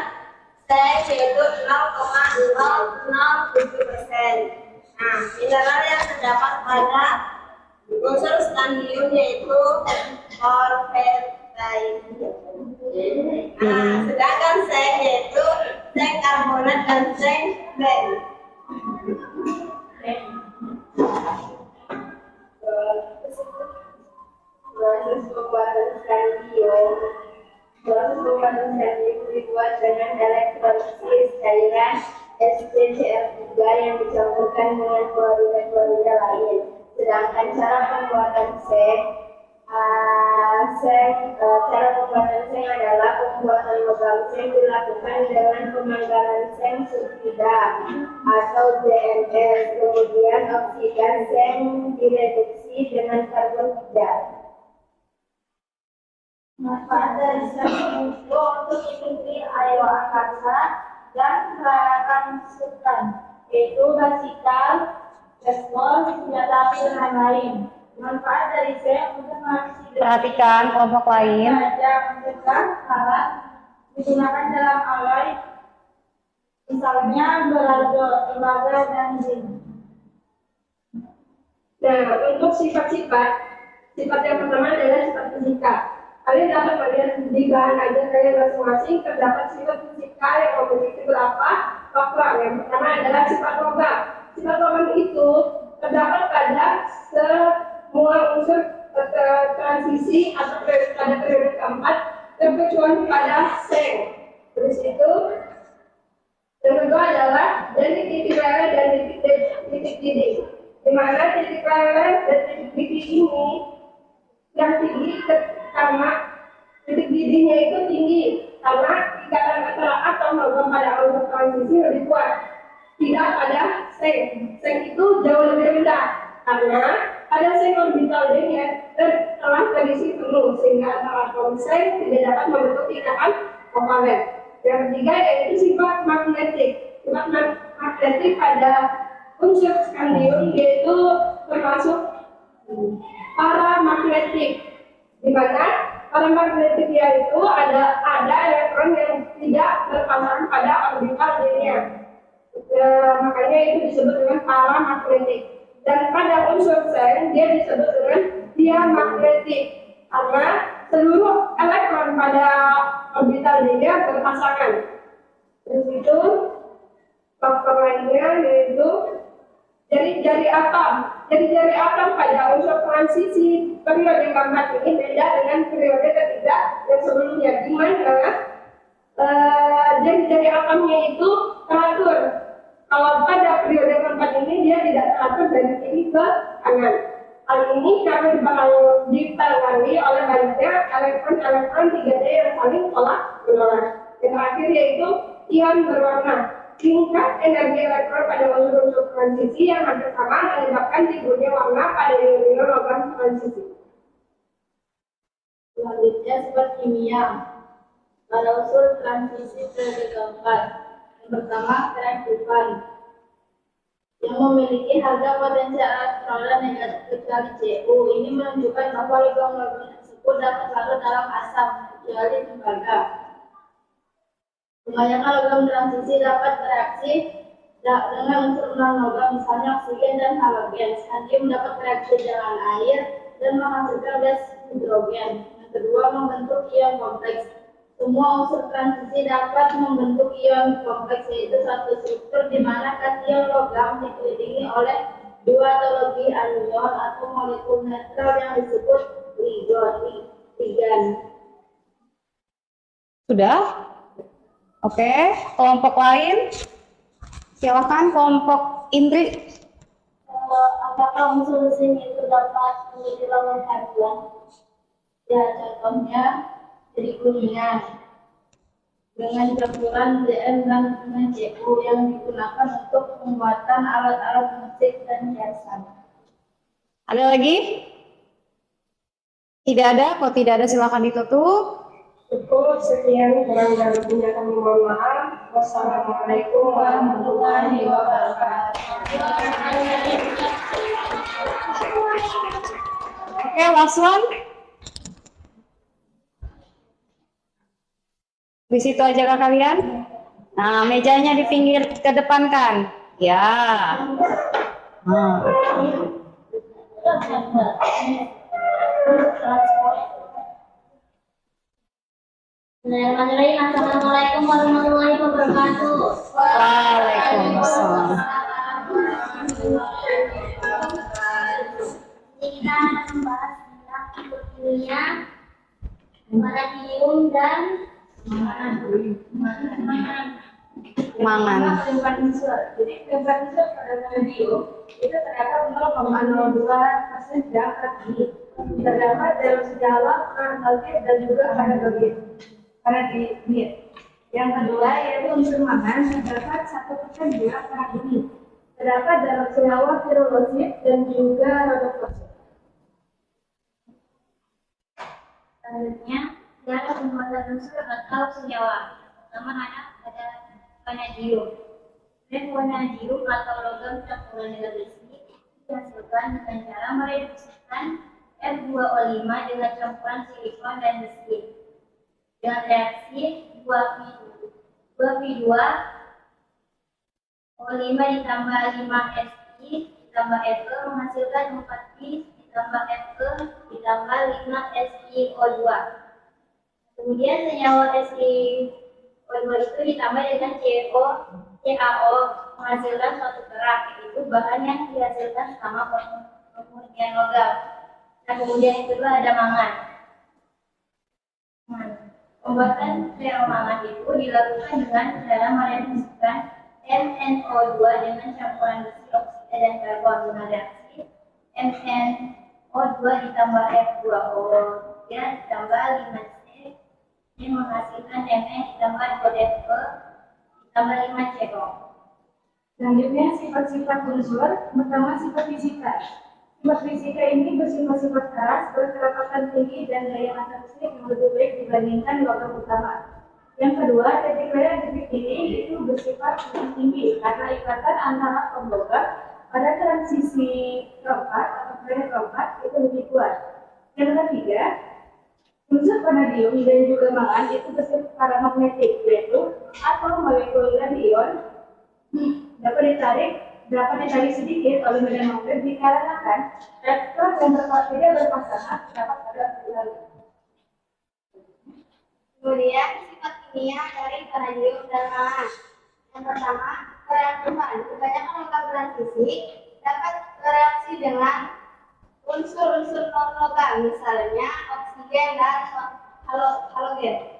seng yaitu 0,007%. Nah, mineral yang terdapat pada unsur skandium yaitu orphetite. Nah, sedangkan seng yaitu seng karbonat dan seng band. Proses pembuatan skandium dibuat dengan elektrolisis cairan SpCl3 yang dicampurkan dengan klorida lain. Sedangkan cara pembuatan seng adalah pembuatan logam seng dilakukan dengan pemanggangan seng sulfida atau ZnS. Kemudian oksidan seng direduksi dengan karbon tidak. Manfaat dari seng itu untuk industri aeroangkasa dan peralatan sukan, yaitu basikal, baseball, senjata api dan lain-lain. Manfaat dari seng untuk mengatasi Perhatikan kelompok lain. mencegah karat digunakan dalam alloy, misalnya beraldo, tembaga, dan zinc. Nah, untuk sifat yang pertama adalah sifat fisika. Kalian dapat melihat di bahan ajar kalian masing-masing terdapat sifat fisika yang memiliki beberapa faktor. Yang pertama adalah sifat logam. Sifat logam itu terdapat pada semua unsur transisi atau pada periode keempat, terkecuali pada seng. Terus itu yang kedua adalah dari titik merah dan titik dinding, di mana titik leleh dan titik didih ini yang tinggi karena titik didihnya itu tinggi karena ikatan antara atom logam pada unsur transisi lebih kuat. Tidak pada seng. Seng itu jauh lebih rendah karena pada seng orbital D-nya telah terisi penuh sehingga antara atom seng tidak dapat membentuk ikatan kovalen. Yang ketiga yaitu sifat magnetik. Sifat magnetik pada unsur skandium yaitu termasuk paramagnetik, di mana paramagnetiknya itu ada elektron yang tidak berpasangan pada orbital D-nya. Makanya itu disebut dengan paramagnetik. Dan pada unsur seng dia disebut dengan diamagnetik karena seluruh elektron pada orbital D-nya berpasangan. Terus itu faktor lainnya yaitu jari-jari atom. Jari-jari atom pada unsur transisi periode keempat ini beda dengan periode ketiga yang sebelumnya, di mana jari-jari atomnya itu teratur. Kalau pada periode keempat ini dia tidak teratur dari kiri ke kanan. Hal ini karena dipengaruhi oleh banyaknya elektron-elektron 3D yang saling tolak-menolak. Yang terakhir yaitu ion berwarna. Tingkat energi elektron pada unsur-unsur transisi yang hampir sama menyebabkan timburnya warna pada ion-ion logam transisi. Selanjutnya sifat kimia pada unsur transisi periode keempat. Yang pertama, kereaktifan yang memiliki harga potensial elektroda negatif kecuali Cu. Ini menunjukkan bahwa logam-logam tersebut dapat larut dalam asam kecuali tembaga. Kebanyakan logam transisi dapat bereaksi dengan unsur non-logam, misalnya oksigen dan halogen. Skandium dapat bereaksi dengan air dan menghasilkan gas hidrogen. Yang kedua, membentuk ion kompleks. Semua unsur transisi dapat membentuk ion kompleks, yaitu suatu struktur di mana kation logam dikelilingi oleh dua atau lebih anion atau molekul netral yang disebut ligan. Sudah? Oke, kelompok lain. Silakan kelompok Indri. Apakah unsur zinc itu dapat menjadi logam karbon? Ya, contohnya jadi kuningan dengan campuran Dn dan dengan Cu yang digunakan untuk pembuatan alat-alat musik dan hiasan. Ada lagi? Tidak ada? Kalau tidak ada silakan ditutup. Cukup sekian, kurang dan lebihnya kami mohon maaf. Wassalamualaikum warahmatullahi wabarakatuh. Oke, last one. Di situ aja kak kalian. Nah, mejanya di pinggir ke depan kan? Ya. Bismillahirrahmanirrahim. Assalamualaikum warahmatullahi wabarakatuh. Waalaikumsalam. Jadi kita akan membahas tentang kimia, vanadium dan Mangan. Jadi temperatur pada vanadium itu terdapat 0,02% yang tertinggi. Terdapat dalam segala analget dan juga vanadium. Yang kedua yaitu unsur mangan terdapat 1% juga vanadium. Terdapat dalam senyawa pirodosit dan juga rhodopsin. selanjutnya dalam pembuatan unsur atau senyawa. Pertama ada vanadium. Dan vanadium atau logam campuran dengan besi dihasilkan dengan cara mereduksikan F2O5 dengan campuran silikon dan besi dengan reaksi 2V2O5 ditambah 5Si ditambah Fe menghasilkan 4V ditambah Fe ditambah 5SiO2. Kemudian senyawa SiO2 itu ditambah dengan CaO menghasilkan suatu kerak, yaitu bahan yang dihasilkan selama pemurnian logam. Nah, kemudian yang kedua ada mangan. Pembuatan mangan itu dilakukan dengan cara mereduksikan MnO2 dengan campuran besi, oksida dan karbon dengan reaksi MnO2 ditambah F2O ya ditambah 5C ini menghasilkan Mn ditambah 2Fe ditambah 5CO. Selanjutnya sifat-sifat unsur. Pertama, sifat fisika. Sifat fisika ini bersifat-sifat keras, berkerapatan tinggi dan daya angkat listrik yang lebih baik dibandingkan logam utama. Yang kedua, titik lea titik ini itu bersifat lebih tinggi karena ikatan antara pemlogam pada transisi keempat atau periode keempat itu lebih kuat. Yang ketiga, unsur vanadium dan juga mangan itu bersifat paramagnetik, yaitu atom molekuler ion dapat ditarik sedikit oleh medan magnet dikarenakan elektron yang tidak berpasangan dapat pada kembali. Kemudian sifat kimia dari vanadium dan mangan. Yang pertama, kereaktifan. Kebanyakan logam transisi dapat bereaksi dengan unsur-unsur non-logam, misalnya oksigen dan halogen.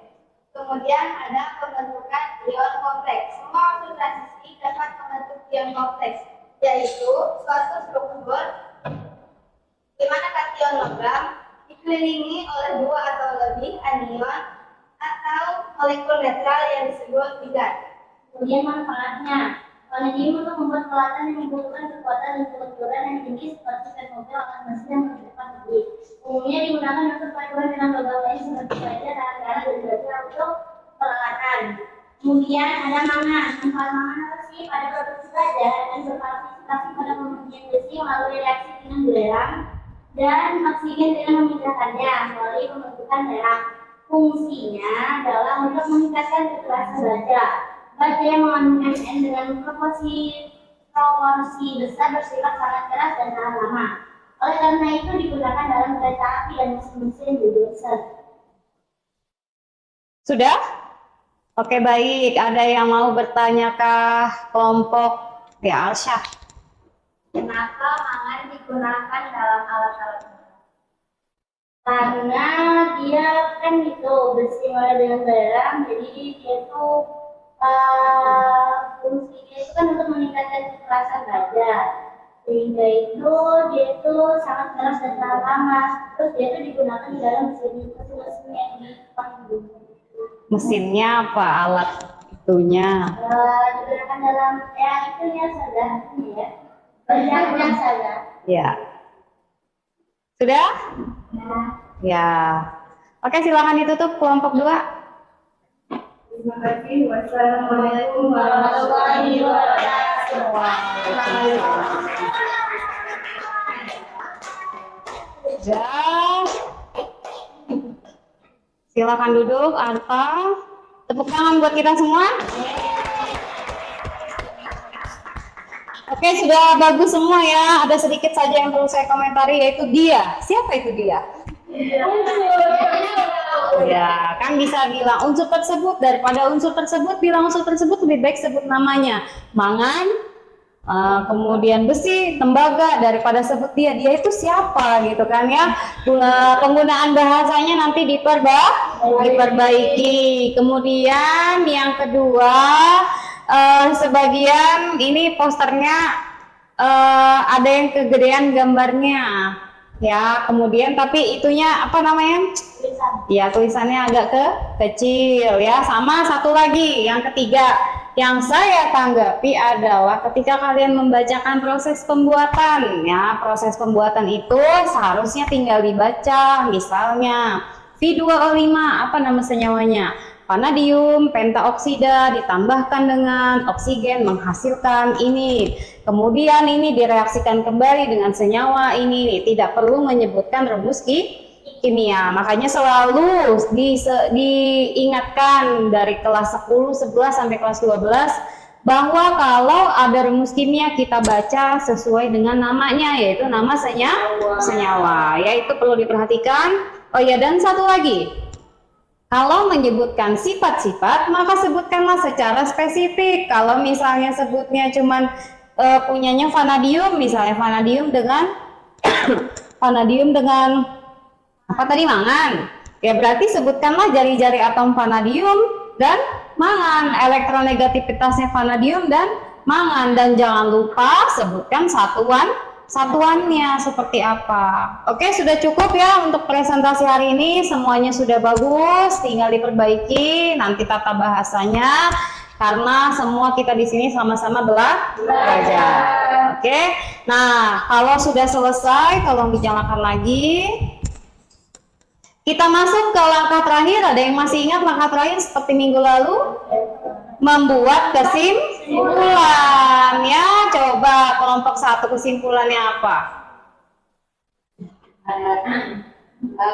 Kemudian ada pembentukan ion kompleks. Semua unsur transisi dapat membentuk ion kompleks, yaitu suatu struktur di mana kation logam dikelilingi oleh dua atau lebih anion atau molekul netral yang disebut ligan. Kemudian manfaatnya, vanadium untuk membuat peralatan yang membutuhkan kekuatan dan kelenturan yang tinggi seperti set mobil alat mesin yang terdepan tinggi. Umumnya digunakan untuk paduan dengan logam lain seperti baja, tangan dan baja untuk peralatan. Kemudian ada mangan. Manfaat mangan apa sih? Pada produksi baja dan berpartisipasi pada pemurnian besi melalui reaksi dengan belerang dan oksigen dengan memindahkannya melalui pembentukan belerang. Fungsinya adalah untuk meningkatkan kekerasan baja. Baja yang mengandung Mn dengan proporsi besar bersifat sangat keras dan tahan lama. Oleh karena itu digunakan dalam kereta api dan mesin-mesin bulldozer. Sudah? Oke, baik. Ada yang mau bertanyakah kelompok Alsyah? Kenapa mangan digunakan dalam alat-alat? Karena dia kan itu bersinggungan dengan belerang, jadi dia itu fungsinya itu kan untuk meningkatkan kekerasan baja, sehingga itu dia itu sangat keras dan tahan lama. Terus dia itu digunakan di dalam mesin yang dipanggung. Mesinnya apa? Alat itunya? Digunakan dalam itunya saja, ya. Banyaknya saja. Ya. Sudah? Ya. Oke, silakan ditutup kelompok 2. Terima kasih. Wassalamualaikum warahmatullahi wabarakatuh. Sudah. Silakan duduk, Arta. Tepuk tangan buat kita semua. Oke, sudah bagus semua ya. Ada sedikit saja yang perlu saya komentari, yaitu dia. Siapa itu dia? Ya, kan bisa bilang unsur tersebut, daripada unsur tersebut, bilang unsur tersebut lebih baik sebut namanya. Mangan, kemudian besi, tembaga, daripada sebut dia itu siapa gitu kan ya. Penggunaan bahasanya nanti diperbaiki. Kemudian yang kedua, sebagian ini posternya ada yang kegedean gambarnya ya, kemudian tapi itunya apa namanya ya, tulisannya agak kecil ya. Sama satu lagi, yang ketiga yang saya tanggapi adalah ketika kalian membacakan proses pembuatan ya, proses pembuatan itu seharusnya tinggal dibaca. Misalnya V2O5 apa nama senyawanya? Vanadium pentaoksida ditambahkan dengan oksigen menghasilkan ini. Kemudian ini direaksikan kembali dengan senyawa ini. Tidak perlu menyebutkan rumus kimia. Makanya selalu diingatkan dari kelas 10, 11 sampai kelas 12 bahwa kalau ada rumus kimia kita baca sesuai dengan namanya, yaitu nama senyawa. Ya, itu perlu diperhatikan. Oh ya, dan satu lagi. Kalau menyebutkan sifat-sifat, maka sebutkanlah secara spesifik. Kalau misalnya sebutnya cuman punyanya vanadium, misalnya vanadium dengan vanadium dengan apa tadi, mangan. Ya berarti sebutkanlah jari-jari atom vanadium dan mangan, elektronegativitasnya vanadium dan mangan, dan jangan lupa sebutkan satuannya seperti apa. Oke, sudah cukup ya untuk presentasi hari ini. Semuanya sudah bagus, tinggal diperbaiki nanti tata bahasanya karena semua kita di sini sama-sama belajar. Oke. Nah, kalau sudah selesai tolong dinyalakan lagi. Kita masuk ke langkah terakhir. Ada yang masih ingat langkah terakhir seperti minggu lalu? Membuat kesimpulan ya. Coba kelompok 1 kesimpulannya apa?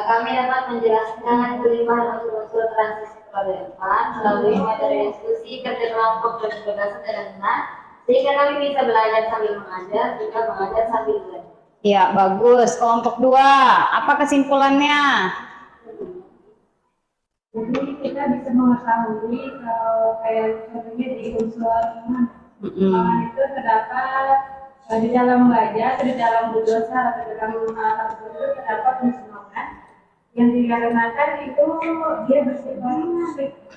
Kami dapat menjelaskan kelimpahan unsur-unsur transisi kelompok melalui materi diskusi, kerja kelompok dan gagasan dan benar, sehingga kami bisa belajar sambil mengajar, juga mengajar sambil belajar. Ya, bagus. Kelompok 2, apa kesimpulannya? Jadi kita bisa mengetahui kalau kayak contohnya di unsur iman itu terdapat di dalam baja, di dalam bulldozer atau di dalam alat itu terdapat unsur iman yang dikarenakan itu dia bersifat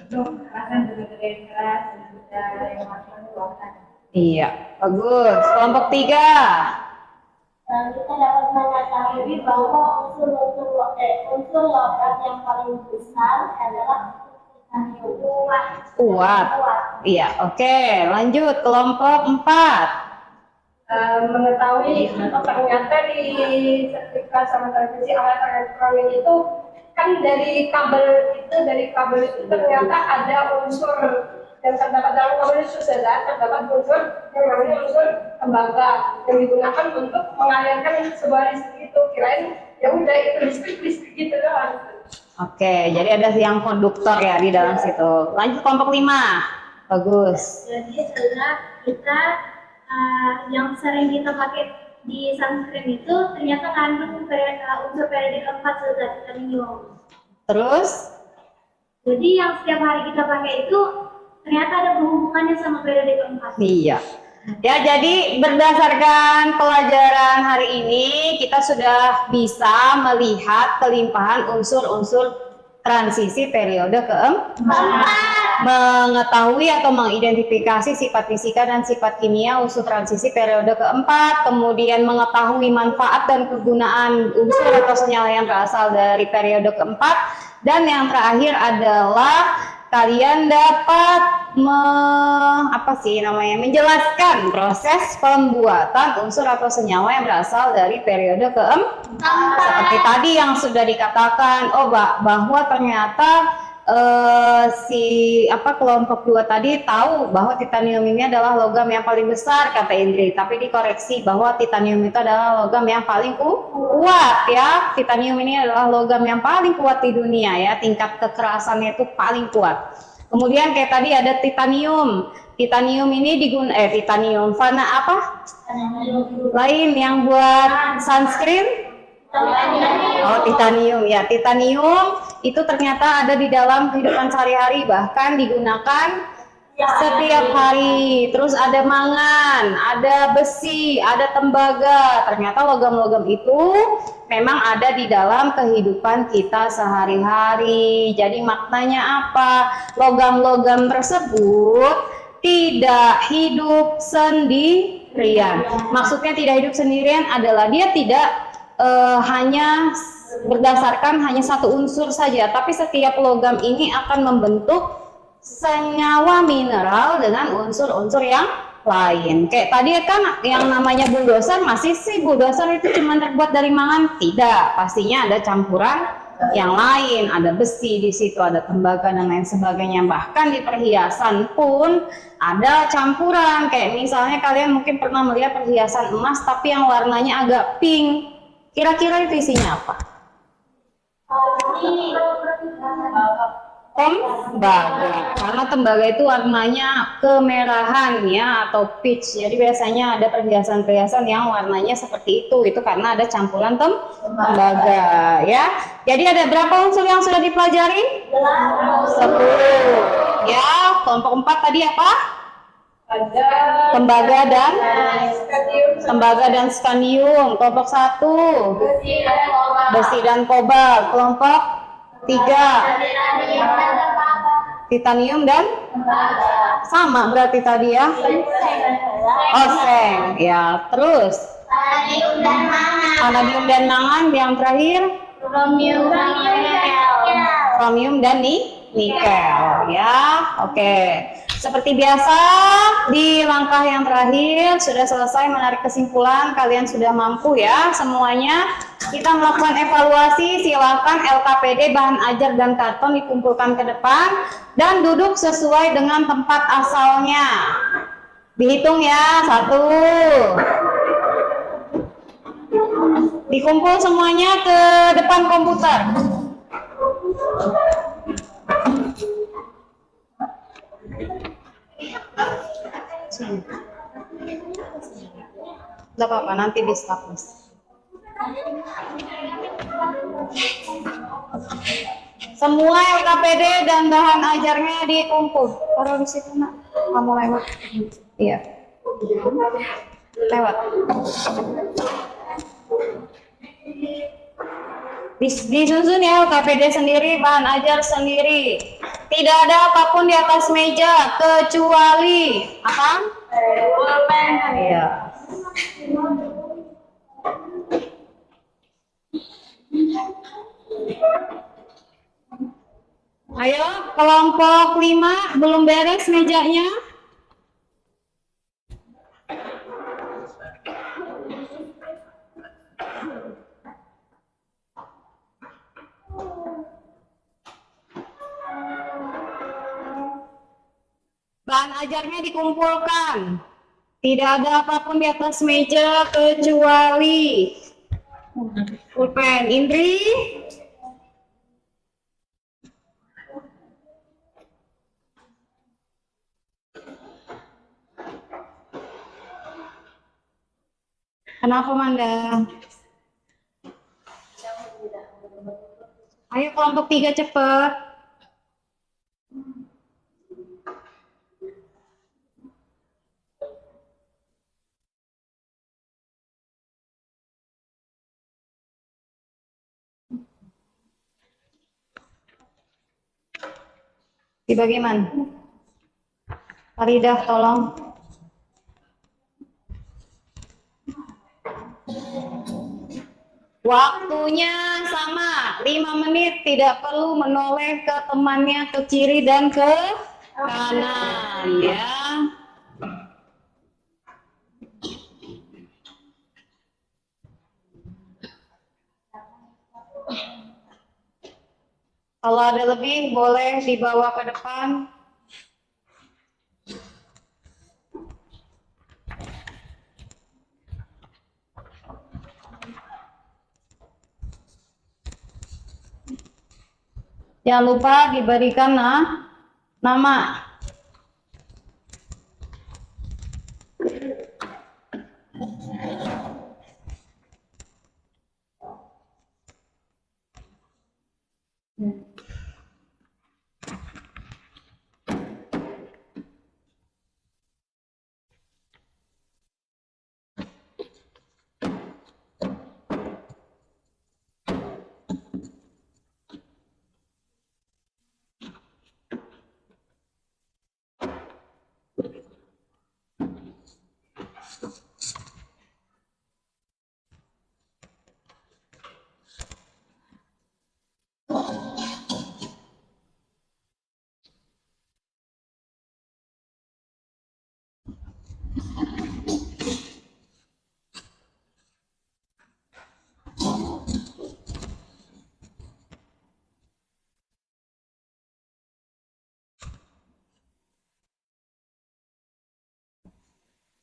kekerasan dan keras dan yang melakukan. Iya, bagus. Kelompok 3. Kita dapat mengetahui bahwa unsur logam yang paling besar adalah titanium. Kuat. Iya, oke. Lanjut kelompok 4. Mengetahui ternyata di sertifikat sama televisi alat elektronik itu kan dari kabel itu ternyata ada unsur yang terdapat dalam kabel itu terdapat unsur yang namanya unsur tembaga yang digunakan untuk mengalirkan sebuah listrik itu. Kirain ya udah itu listrik gitu doang. Oke, jadi ada yang konduktor ya di dalam situ. Lanjut kelompok 5. Bagus. Jadi setelah kita yang sering kita pakai di sunscreen itu ternyata kandung unsur periodik 4 zat titanium. Terus? Jadi yang setiap hari kita pakai itu ternyata ada hubungannya sama periodik 4. Iya. Ya, jadi berdasarkan pelajaran hari ini kita sudah bisa melihat kelimpahan unsur-unsur transisi periode keempat. Mengetahui atau mengidentifikasi sifat fisika dan sifat kimia unsur transisi periode keempat, kemudian mengetahui manfaat dan kegunaan unsur atau senyawa yang berasal dari periode keempat, dan yang terakhir adalah kalian dapat menjelaskan proses pembuatan unsur atau senyawa yang berasal dari periode keempat. Seperti tadi yang sudah dikatakan, bahwa ternyata kelompok 2 tadi tahu bahwa titanium ini adalah logam yang paling besar, kata Indri, tapi dikoreksi bahwa titanium itu adalah logam yang paling kuat ya. Titanium ini adalah logam yang paling kuat di dunia ya, tingkat kekerasannya itu paling kuat. Kemudian kayak tadi ada titanium. Titanium ini titanium fana apa? Lain yang buat sunscreen? Oh, titanium ya. Titanium itu ternyata ada di dalam kehidupan sehari-hari, bahkan digunakan setiap hari. Terus ada mangan, ada besi, ada tembaga. Ternyata logam-logam itu memang ada di dalam kehidupan kita sehari-hari. Jadi maknanya apa? Logam-logam tersebut tidak hidup sendirian. Maksudnya tidak hidup sendirian adalah dia tidak hanya berdasarkan hanya satu unsur saja, tapi setiap logam ini akan membentuk senyawa mineral dengan unsur-unsur yang lain. Kayak tadi kan yang namanya bulldozer, masih sih bulldozer itu cuma terbuat dari mangan? Tidak, pastinya ada campuran yang lain, ada besi di situ, ada tembaga dan lain sebagainya. Bahkan di perhiasan pun ada campuran. Kayak misalnya kalian mungkin pernah melihat perhiasan emas tapi yang warnanya agak pink. Kira-kira itu isinya apa? Tembaga. Karena tembaga itu warnanya kemerahan ya, atau peach. Jadi biasanya ada perhiasan-perhiasan yang warnanya seperti itu. Itu karena ada campuran tembaga ya. Jadi ada berapa unsur yang sudah dipelajari? 10. Ya, kelompok 4 tadi apa? Tembaga dan skanium. Kelompok 1 besi dan kobalt. Kelompok 3 titanium dan sama berarti tadi ya. Oseng ya. Terus Vanadium dan mangan. Vanadium dan mangan. Yang terakhir Kromium dan nikel. kromium dan nikel ya. Oke. Seperti biasa di langkah yang terakhir sudah selesai menarik kesimpulan, kalian sudah mampu ya semuanya. Kita melakukan evaluasi, silakan LKPD, bahan ajar dan karton dikumpulkan ke depan dan duduk sesuai dengan tempat asalnya. Dihitung ya, 1. Dikumpul semuanya ke depan komputer. Gak apa-apa, nanti di staples. Semua LKPD dan bahan ajarnya dikumpul. Taruh di situ nak. Kamu lewat. Iya. Lewat. Disusun ya LKPD sendiri, bahan ajar sendiri. Tidak ada apapun di atas meja kecuali apa? Pulpen. Iya. Ayo, kelompok 5 belum beres mejanya. Bahan ajarnya dikumpulkan. Tidak ada apapun di atas meja kecuali pulpen. Indri? Kenapa Manda? Ayo kelompok 3 cepet. Dibagi mana? Faridah tolong. Waktunya sama, 5 menit, tidak perlu menoleh ke temannya ke kiri dan ke kanan ya. Kalau ada lebih boleh dibawa ke depan. Jangan lupa diberikan nama.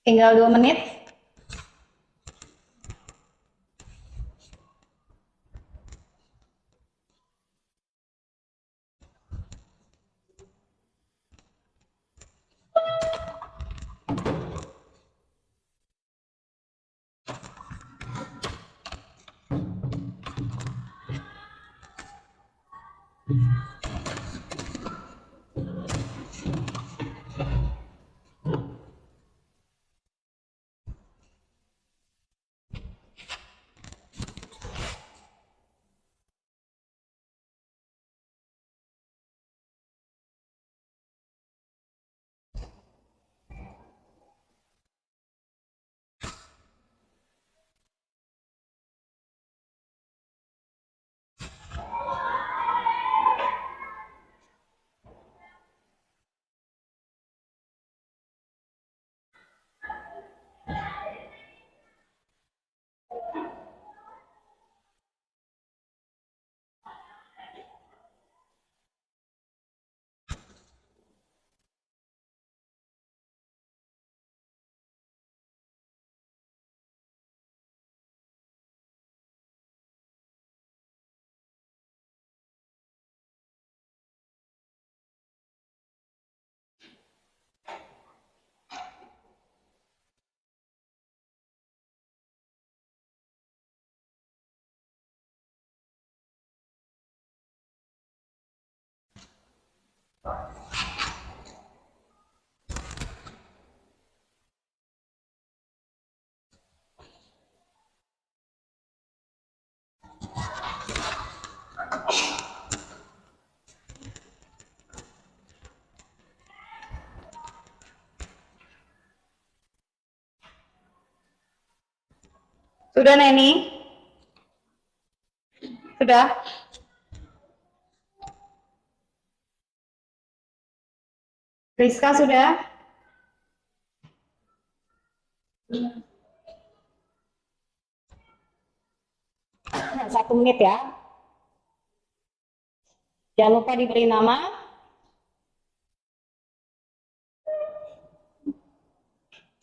Tinggal 2 menit. Sudah Neni? Sudah? Rizka sudah? 1 menit ya. Jangan lupa diberi nama.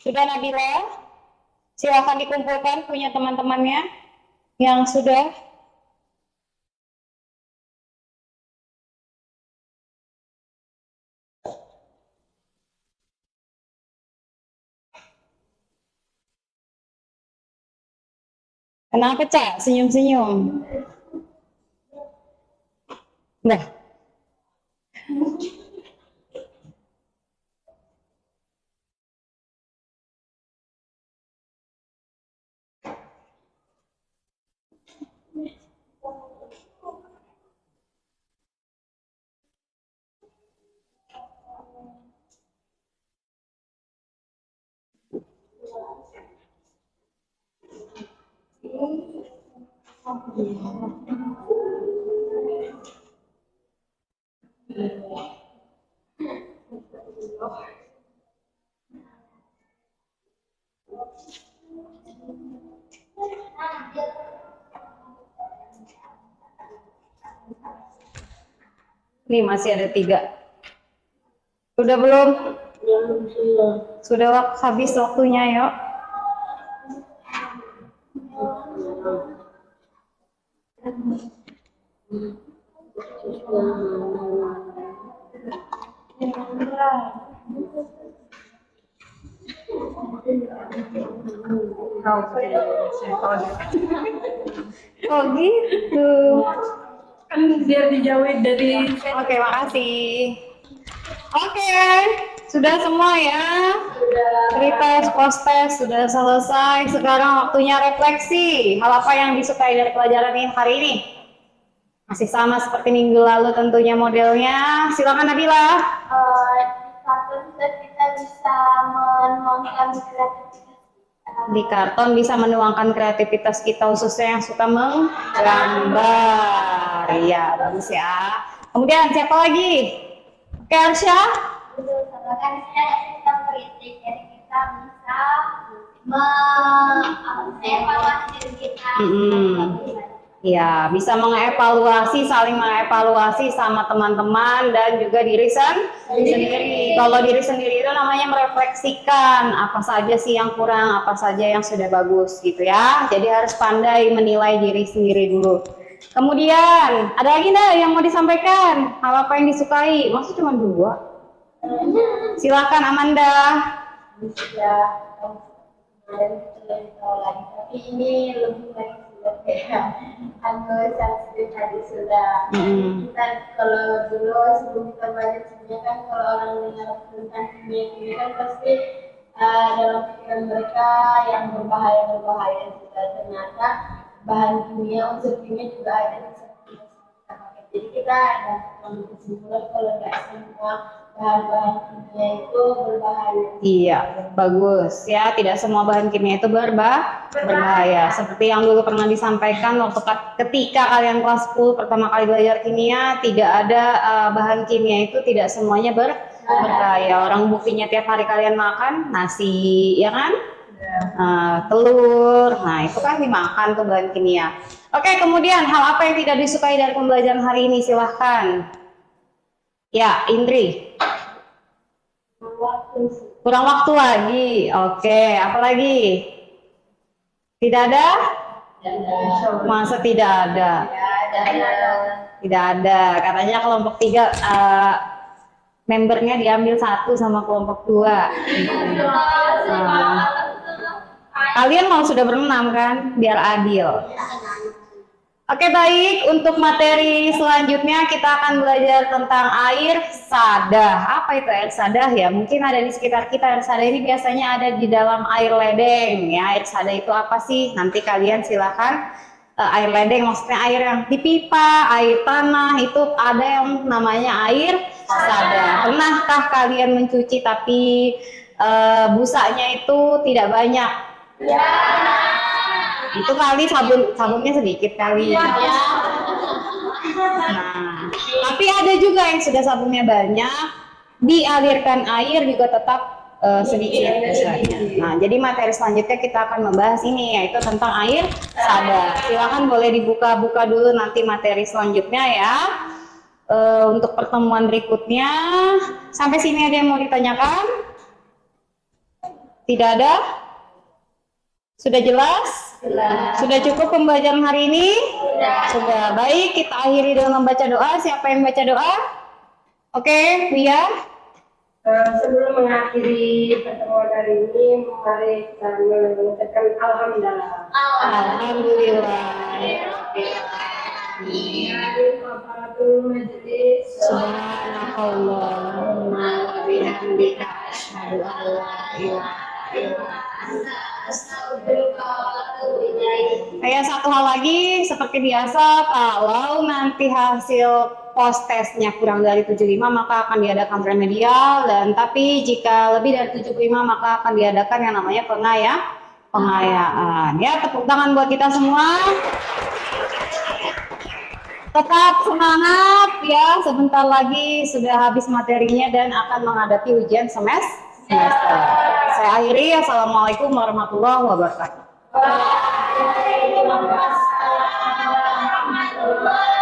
Sudah Nabila? Silakan dikumpulkan punya teman-temannya yang sudah. Kenapa Cak? Senyum-senyum. Nah. Nih masih ada 3. Sudah belum? Sudah habis waktunya yuk. Oh gitu. Kan biar dijauhin dari Oke, makasih. Oke, sudah semua ya. Pretest, post-test sudah selesai. Sekarang waktunya refleksi. Hal apa yang disukai dari pelajaran ini hari ini? Masih sama seperti minggu lalu tentunya modelnya. Silakan Nabila. Kita bisa menuangkan kreativitas. Di karton bisa menuangkan kreativitas kita, khususnya yang suka menggambar. Iya, bagus ya. Kemudian siapa lagi? Oke, Arsya. Kan sistem kritik, jadi kita bisa mengevaluasi diri kita. Ya, bisa mengevaluasi, saling mengevaluasi sama teman-teman dan juga diri sendiri. Kalau diri sendiri itu namanya merefleksikan apa saja sih yang kurang, apa saja yang sudah bagus gitu ya. Jadi harus pandai menilai diri sendiri dulu. Kemudian, ada lagi nggak yang mau disampaikan? Hal apa yang disukai? Maksudnya cuma 2? Silakan Amanda. Tapi ini lebih baik Anglo-Saxon tadi sudah. Kita kalau dulu sebelum kita belajar kimia kan, kalau orang dengar tentang kimia kan pasti dalam pikiran mereka yang berbahaya juga. Ternyata bahan kimia, unsur kimia juga ada di kita pakai. Jadi kita ada kesimpulan kalau nggak semua bahan-bahan kimia itu berbahaya. Iya, bagus ya. Tidak semua bahan kimia itu berbahaya. Seperti yang dulu pernah disampaikan waktu ketika kalian kelas 10 pertama kali belajar kimia, tidak ada bahan kimia itu tidak semuanya berbahaya. Orang buktinya tiap hari kalian makan nasi, ya kan? Telur. Nah, itu kan dimakan tuh bahan kimia. Oke, kemudian hal apa yang tidak disukai dari pembelajaran hari ini? Silahkan. Ya, Indri. Kurang waktu lagi. Oke, apa lagi? Tidak ada? Masa tidak ada? Tidak ada. Katanya kelompok 3 membernya diambil 1 sama kelompok 2. Kalian mau sudah berenam kan? Biar adil. Oke, baik, untuk materi selanjutnya kita akan belajar tentang air sadah. Apa itu air sadah ya? Mungkin ada di sekitar kita. Air sadah ini biasanya ada di dalam air ledeng ya. Air sadah itu apa sih? Nanti kalian silakan. Air ledeng maksudnya air yang di pipa, air tanah, itu ada yang namanya air sadah. Pernahkah kalian mencuci tapi busanya itu tidak banyak? Itu kali sabunnya sedikit kali. Nah, tapi ada juga yang sudah sabunnya banyak, dialirkan air juga tetap sedikit besarnya. Nah, jadi materi selanjutnya kita akan membahas ini, yaitu tentang air sadar. Silakan boleh dibuka-buka dulu nanti materi selanjutnya ya. Untuk pertemuan berikutnya, sampai sini ada yang mau ditanyakan? Tidak ada? Sudah jelas? Sudah cukup pembelajaran hari ini? Sudah. Baik, kita akhiri dengan membaca doa. Siapa yang baca doa? Oke, Buya. Sebelum mengakhiri pertemuan hari ini, mari kita mengucapkan alhamdulillah. Alhamdulillah. Kafaratul majlis. Subhanallahumma wa bihamdika asyhadu an la ilaha illa anta astaghfiruka wa atubu ilaik. Kayak satu hal lagi, seperti biasa, kalau nanti hasil post testnya kurang dari 75 maka akan diadakan remedial, dan tapi jika lebih dari 75 maka akan diadakan yang namanya pengayaan. Ya, tepuk tangan buat kita semua. Tetap semangat ya, sebentar lagi sudah habis materinya dan akan menghadapi ujian semester. Saya akhiri, assalamualaikum warahmatullahi wabarakatuh. Waalaikumsalam warahmatullahi wabarakatuh.